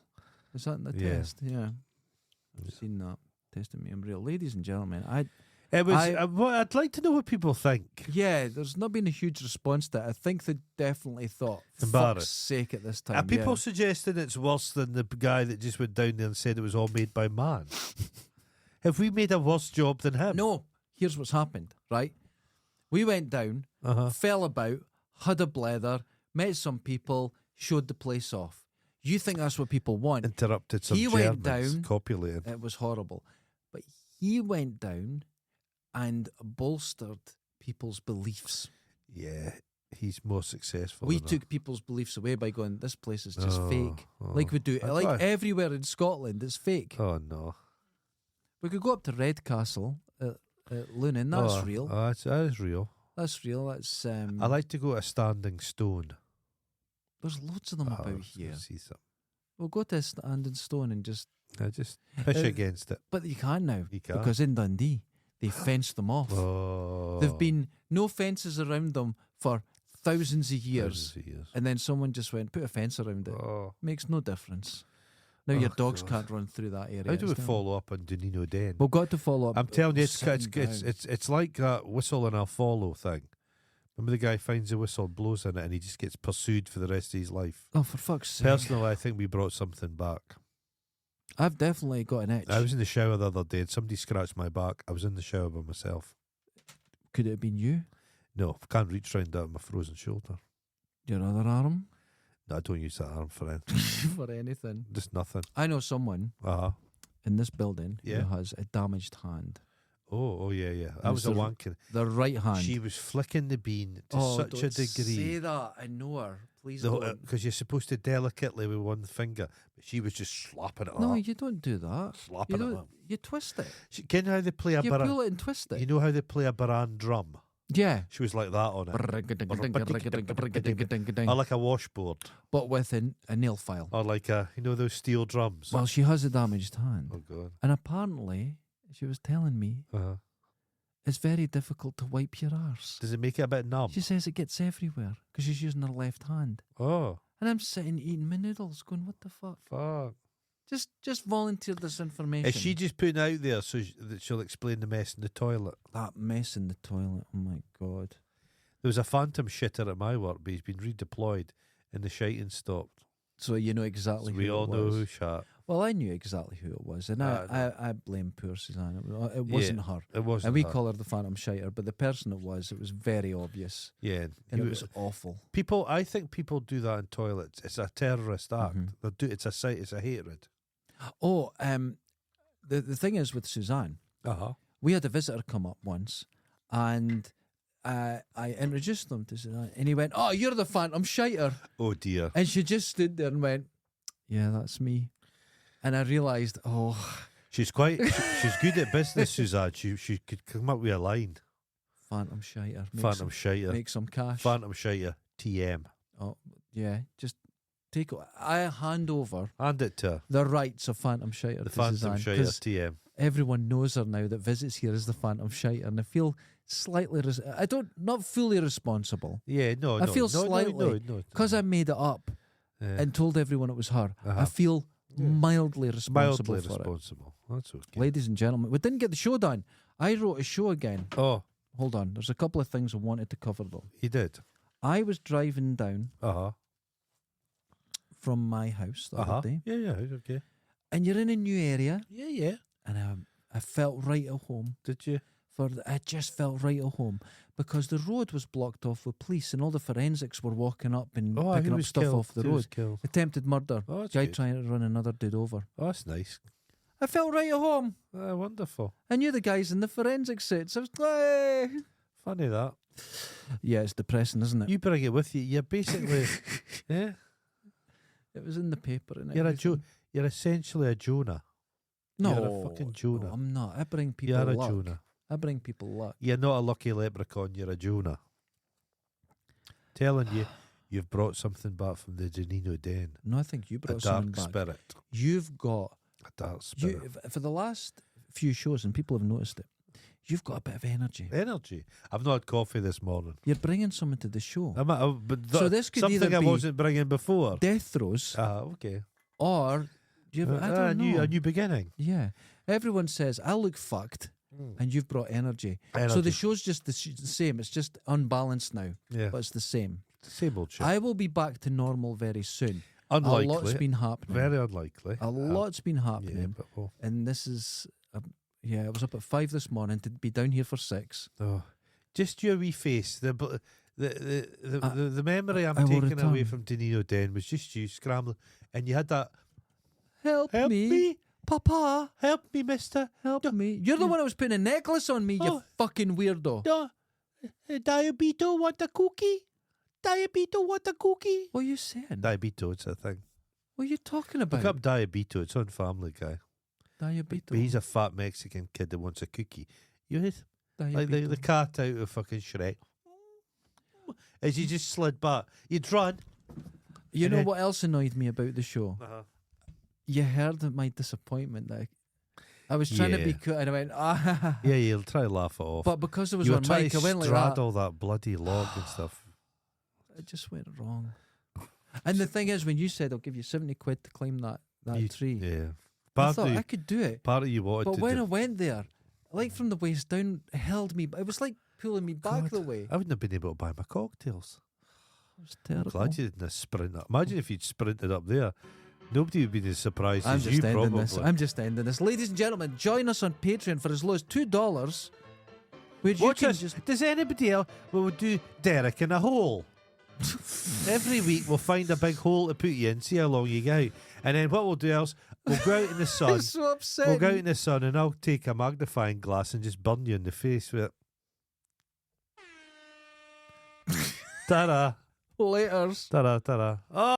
[SPEAKER 2] Is that the
[SPEAKER 1] Yeah.
[SPEAKER 2] test? Yeah. I've seen that. Testing me I'm real. Ladies and gentlemen,
[SPEAKER 1] It was.
[SPEAKER 2] I-
[SPEAKER 1] I'd like to know what people think.
[SPEAKER 2] yeah, there's not been a huge response to it. I think they definitely thought, fuck's
[SPEAKER 1] Embarrassed.
[SPEAKER 2] sake at this time.
[SPEAKER 1] Are people
[SPEAKER 2] yeah.
[SPEAKER 1] suggesting it's worse than the guy that just went down there and said it was all made by man? Have we made a worse job than him?
[SPEAKER 2] No, here's what's happened, right? We went down,
[SPEAKER 1] Uh-huh.
[SPEAKER 2] fell about, had a blether, met some people, showed the place off. You think that's what people want?
[SPEAKER 1] Interrupted some
[SPEAKER 2] He went
[SPEAKER 1] Germans
[SPEAKER 2] down-
[SPEAKER 1] copulating.
[SPEAKER 2] It was horrible. But he went down and bolstered people's beliefs.
[SPEAKER 1] Yeah, he's more successful.
[SPEAKER 2] We
[SPEAKER 1] than
[SPEAKER 2] took people's beliefs away by going, this place is
[SPEAKER 1] us.
[SPEAKER 2] just
[SPEAKER 1] Oh,
[SPEAKER 2] fake.
[SPEAKER 1] oh.
[SPEAKER 2] Like we do,
[SPEAKER 1] I
[SPEAKER 2] like
[SPEAKER 1] thought-
[SPEAKER 2] everywhere in Scotland, it's fake.
[SPEAKER 1] Oh no,
[SPEAKER 2] We could go up to Redcastle at Lunan. That's
[SPEAKER 1] Oh,
[SPEAKER 2] real.
[SPEAKER 1] Oh, that is real.
[SPEAKER 2] That's real. That's
[SPEAKER 1] I like to go to Standing Stone.
[SPEAKER 2] there's loads of them
[SPEAKER 1] Oh,
[SPEAKER 2] about
[SPEAKER 1] let's go
[SPEAKER 2] here.
[SPEAKER 1] see some.
[SPEAKER 2] We'll go to Standing Stone and just.
[SPEAKER 1] I just push
[SPEAKER 2] Uh,
[SPEAKER 1] against it.
[SPEAKER 2] But you can't now
[SPEAKER 1] You can't.
[SPEAKER 2] because in Dundee they fenced them off.
[SPEAKER 1] Oh,
[SPEAKER 2] There've been no fences around them for thousands of years,
[SPEAKER 1] thousands of years.
[SPEAKER 2] and then someone just went put a fence around it.
[SPEAKER 1] Oh,
[SPEAKER 2] Makes no difference. Now
[SPEAKER 1] Oh,
[SPEAKER 2] your dogs
[SPEAKER 1] God.
[SPEAKER 2] can't run through that area.
[SPEAKER 1] how do we
[SPEAKER 2] It's
[SPEAKER 1] follow up on Dunino Den?
[SPEAKER 2] We've got to follow up.
[SPEAKER 1] I'm telling you, it's
[SPEAKER 2] sitting down.
[SPEAKER 1] it's like that whistle and I'll follow thing. Remember the guy finds a whistle, blows in it, and he just gets pursued for the rest of his life.
[SPEAKER 2] Oh, for fuck's sake!
[SPEAKER 1] Personally, I think we brought something back.
[SPEAKER 2] I've definitely got an itch.
[SPEAKER 1] I was in the shower the other day and somebody scratched my back. I was in the shower by myself.
[SPEAKER 2] Could it have been you?
[SPEAKER 1] No, I can't reach round down my frozen shoulder.
[SPEAKER 2] Your other arm?
[SPEAKER 1] No, I don't use that arm for anything.
[SPEAKER 2] For anything.
[SPEAKER 1] Just nothing.
[SPEAKER 2] I know someone
[SPEAKER 1] Uh-huh.
[SPEAKER 2] in this building
[SPEAKER 1] Yeah.
[SPEAKER 2] who has a damaged hand.
[SPEAKER 1] Oh, yeah, yeah. I
[SPEAKER 2] And
[SPEAKER 1] was
[SPEAKER 2] it's
[SPEAKER 1] a
[SPEAKER 2] the-
[SPEAKER 1] wanking.
[SPEAKER 2] The right hand.
[SPEAKER 1] She was flicking the bean to
[SPEAKER 2] oh,
[SPEAKER 1] such a
[SPEAKER 2] don't
[SPEAKER 1] degree.
[SPEAKER 2] say that. I know her. Please don't.
[SPEAKER 1] Because you're supposed to delicately with one finger, but she was just slapping it
[SPEAKER 2] No,
[SPEAKER 1] up.
[SPEAKER 2] you don't do that.
[SPEAKER 1] Slapping
[SPEAKER 2] You
[SPEAKER 1] it
[SPEAKER 2] don't.
[SPEAKER 1] up.
[SPEAKER 2] You twist it.
[SPEAKER 1] Can you know how they play a
[SPEAKER 2] You
[SPEAKER 1] baran?
[SPEAKER 2] pull it and twist it.
[SPEAKER 1] You know how they play a baran drum?
[SPEAKER 2] Yeah.
[SPEAKER 1] She was like that on it. Or like a washboard.
[SPEAKER 2] But with a nail file.
[SPEAKER 1] Or like those steel drums.
[SPEAKER 2] Well, she has a damaged hand.
[SPEAKER 1] Oh, God.
[SPEAKER 2] And apparently, she was telling me,
[SPEAKER 1] Uh-huh.
[SPEAKER 2] it's very difficult to wipe your arse.
[SPEAKER 1] Does it make it a bit numb?
[SPEAKER 2] She says it gets everywhere because she's using her left hand.
[SPEAKER 1] Oh,
[SPEAKER 2] And I'm sitting eating my noodles going, what the fuck?
[SPEAKER 1] fuck.
[SPEAKER 2] Just volunteer this information.
[SPEAKER 1] Is she just putting it out there so that she'll explain the mess in the toilet?
[SPEAKER 2] That mess in the toilet. Oh, my God.
[SPEAKER 1] There was a phantom shitter at my work, but he's been redeployed and the shiting stopped.
[SPEAKER 2] So you know exactly
[SPEAKER 1] So
[SPEAKER 2] who
[SPEAKER 1] we all
[SPEAKER 2] it
[SPEAKER 1] know
[SPEAKER 2] was.
[SPEAKER 1] who shot.
[SPEAKER 2] Well, I knew exactly who it was. And I blame poor Suzanne. It wasn't her.
[SPEAKER 1] It wasn't.
[SPEAKER 2] And we
[SPEAKER 1] her.
[SPEAKER 2] call her the Phantom Shiter, but the person it was very obvious.
[SPEAKER 1] Yeah,
[SPEAKER 2] And
[SPEAKER 1] he
[SPEAKER 2] it was awful.
[SPEAKER 1] people. I think people do that in toilets. It's a terrorist act.
[SPEAKER 2] Mhm.
[SPEAKER 1] It's a hatred.
[SPEAKER 2] Oh, the thing is with Suzanne, we had a visitor come up once, and I introduced them to Suzanne, and he went, "Oh, you're the Phantom Shiter,"
[SPEAKER 1] Oh dear.
[SPEAKER 2] and she just stood there and went, "Yeah, that's me," and I realised, oh,
[SPEAKER 1] She's she's good at business, Suzanne. She could come up with a line.
[SPEAKER 2] Phantom Shiter,
[SPEAKER 1] Phantom Shiter.
[SPEAKER 2] make some cash.
[SPEAKER 1] Phantom Shiter. TM.
[SPEAKER 2] Oh, yeah, just take. I hand over
[SPEAKER 1] Hand it to her.
[SPEAKER 2] the rights of Phantom Shiter
[SPEAKER 1] The
[SPEAKER 2] to
[SPEAKER 1] Phantom
[SPEAKER 2] Suzanne,
[SPEAKER 1] Shiter
[SPEAKER 2] 'cause
[SPEAKER 1] TM.
[SPEAKER 2] everyone knows her now that visits here as the Phantom Shiter, and I feel slightly. I don't not fully responsible
[SPEAKER 1] Yeah, no,
[SPEAKER 2] I
[SPEAKER 1] no,
[SPEAKER 2] feel
[SPEAKER 1] no,
[SPEAKER 2] slightly-
[SPEAKER 1] no,
[SPEAKER 2] because I made it up
[SPEAKER 1] yeah.
[SPEAKER 2] and told everyone it was her.
[SPEAKER 1] Uh-huh.
[SPEAKER 2] I feel
[SPEAKER 1] Yeah.
[SPEAKER 2] mildly responsible
[SPEAKER 1] mildly
[SPEAKER 2] for
[SPEAKER 1] responsible. That's okay.
[SPEAKER 2] it. Ladies and gentlemen, we didn't get the show done. I wrote a show again.
[SPEAKER 1] Oh,
[SPEAKER 2] Hold on, there's a couple of things I wanted to cover though.
[SPEAKER 1] he did.
[SPEAKER 2] I was driving down
[SPEAKER 1] Uh-huh.
[SPEAKER 2] from my house the other day,
[SPEAKER 1] Yeah, yeah, okay.
[SPEAKER 2] and you're in a new area,
[SPEAKER 1] Yeah, yeah.
[SPEAKER 2] and I felt right at home.
[SPEAKER 1] Did you?
[SPEAKER 2] I just felt right at home because the road was blocked off with police and all the forensics were walking up and
[SPEAKER 1] Oh,
[SPEAKER 2] picking
[SPEAKER 1] who
[SPEAKER 2] up
[SPEAKER 1] was
[SPEAKER 2] stuff
[SPEAKER 1] killed?
[SPEAKER 2] off the
[SPEAKER 1] Who was
[SPEAKER 2] road.
[SPEAKER 1] killed?
[SPEAKER 2] Attempted murder.
[SPEAKER 1] Oh, that's
[SPEAKER 2] Guy
[SPEAKER 1] good.
[SPEAKER 2] trying to run another dude over.
[SPEAKER 1] Oh, that's nice.
[SPEAKER 2] I felt right at home.
[SPEAKER 1] Wonderful.
[SPEAKER 2] I knew the guys in the forensic sets. I was like,
[SPEAKER 1] Funny that.
[SPEAKER 2] Yeah, it's depressing, isn't it?
[SPEAKER 1] You bring it with you. You're basically, yeah.
[SPEAKER 2] It was in the paper and
[SPEAKER 1] You're a
[SPEAKER 2] everything.
[SPEAKER 1] You're essentially a Jonah.
[SPEAKER 2] No,
[SPEAKER 1] You're a fucking Jonah.
[SPEAKER 2] No, I'm not. I bring people
[SPEAKER 1] You're a
[SPEAKER 2] luck.
[SPEAKER 1] Jonah.
[SPEAKER 2] I bring people luck.
[SPEAKER 1] You're not a lucky leprechaun. You're a Jonah. Telling you, you've brought something back from the Janino Den.
[SPEAKER 2] No, I think you
[SPEAKER 1] A
[SPEAKER 2] brought something
[SPEAKER 1] dark
[SPEAKER 2] back.
[SPEAKER 1] spirit.
[SPEAKER 2] You've got
[SPEAKER 1] A dark spirit.
[SPEAKER 2] for the last few shows, and people have noticed it. You've got a bit of energy.
[SPEAKER 1] Energy. I've not had coffee this morning.
[SPEAKER 2] You're bringing something to the show.
[SPEAKER 1] But
[SPEAKER 2] So this could
[SPEAKER 1] something
[SPEAKER 2] either
[SPEAKER 1] I
[SPEAKER 2] be
[SPEAKER 1] wasn't bringing before.
[SPEAKER 2] Death throes,
[SPEAKER 1] Okay.
[SPEAKER 2] or I don't know.
[SPEAKER 1] A new beginning.
[SPEAKER 2] Yeah, everyone says I look fucked, and you've brought energy. So the
[SPEAKER 1] Energy.
[SPEAKER 2] show's just the same. It's just unbalanced now,
[SPEAKER 1] Yeah.
[SPEAKER 2] but it's the same.
[SPEAKER 1] Same old shit.
[SPEAKER 2] I will be back to normal very soon.
[SPEAKER 1] Unlikely.
[SPEAKER 2] A lot's been happening.
[SPEAKER 1] Very unlikely.
[SPEAKER 2] A lot's been
[SPEAKER 1] Yeah,
[SPEAKER 2] happening,
[SPEAKER 1] but well.
[SPEAKER 2] and this is. Yeah, I was up at 5 this morning to be down here for 6.
[SPEAKER 1] Oh, just your wee face. The memory I'm
[SPEAKER 2] I will
[SPEAKER 1] taking away
[SPEAKER 2] return.
[SPEAKER 1] from Danino Den was just you scrambling, and you had that.
[SPEAKER 2] Help me, Papa!
[SPEAKER 1] Help me, Mister.
[SPEAKER 2] Help me! You're the one that was putting a necklace on me, you
[SPEAKER 1] Oh.
[SPEAKER 2] fucking weirdo.
[SPEAKER 1] No, Diabito want a cookie. Diabito want a cookie.
[SPEAKER 2] What are you saying?
[SPEAKER 1] Diabito, it's a thing.
[SPEAKER 2] What are you talking about?
[SPEAKER 1] Look up Diabito. It's on Family Guy.
[SPEAKER 2] Diabito.
[SPEAKER 1] He's a fat Mexican kid that wants a cookie. You hit like
[SPEAKER 2] Diabito.
[SPEAKER 1] the cat out of fucking Shrek. As you just slid back, you'd run.
[SPEAKER 2] You
[SPEAKER 1] and
[SPEAKER 2] know
[SPEAKER 1] then-
[SPEAKER 2] what else annoyed me about the show?
[SPEAKER 1] Uh-huh.
[SPEAKER 2] You heard of my disappointment. That I was trying to be
[SPEAKER 1] Yeah.
[SPEAKER 2] cool, and I went, ah.
[SPEAKER 1] Yeah, you'll try to laugh it off.
[SPEAKER 2] But because it was
[SPEAKER 1] you were
[SPEAKER 2] on
[SPEAKER 1] trying
[SPEAKER 2] mic,
[SPEAKER 1] to
[SPEAKER 2] I went like that.
[SPEAKER 1] straddle that bloody log and stuff.
[SPEAKER 2] It just went wrong. And the thing is, when you said I'll give you 70 quid to climb that tree,
[SPEAKER 1] Yeah.
[SPEAKER 2] I
[SPEAKER 1] Part
[SPEAKER 2] thought
[SPEAKER 1] of
[SPEAKER 2] I could do it.
[SPEAKER 1] you wanted
[SPEAKER 2] But
[SPEAKER 1] to
[SPEAKER 2] when
[SPEAKER 1] do.
[SPEAKER 2] I went there, like from the waist down, it held me. It was like pulling me back
[SPEAKER 1] God,
[SPEAKER 2] the way.
[SPEAKER 1] I wouldn't have been able to buy my cocktails.
[SPEAKER 2] It was terrible.
[SPEAKER 1] Glad you didn't sprint up. Imagine if you'd sprinted up there. Nobody would be as surprised
[SPEAKER 2] I'm
[SPEAKER 1] as
[SPEAKER 2] just
[SPEAKER 1] you
[SPEAKER 2] ending
[SPEAKER 1] probably.
[SPEAKER 2] this. I'm just ending this. Ladies and gentlemen, join us on Patreon for as low as $2. Which you
[SPEAKER 1] Watch
[SPEAKER 2] can
[SPEAKER 1] us.
[SPEAKER 2] just
[SPEAKER 1] Does anybody else? We'll do Derek in a hole. Every week we'll find a big hole to put you in, see how long you go out. And then what we'll do else, we'll go out in the sun.
[SPEAKER 2] It's so upsetting.
[SPEAKER 1] We'll go out in the sun and I'll take a magnifying glass and just burn you in the face with it. Ta-da.
[SPEAKER 2] Laters.
[SPEAKER 1] Ta-da, ta-da. Oh.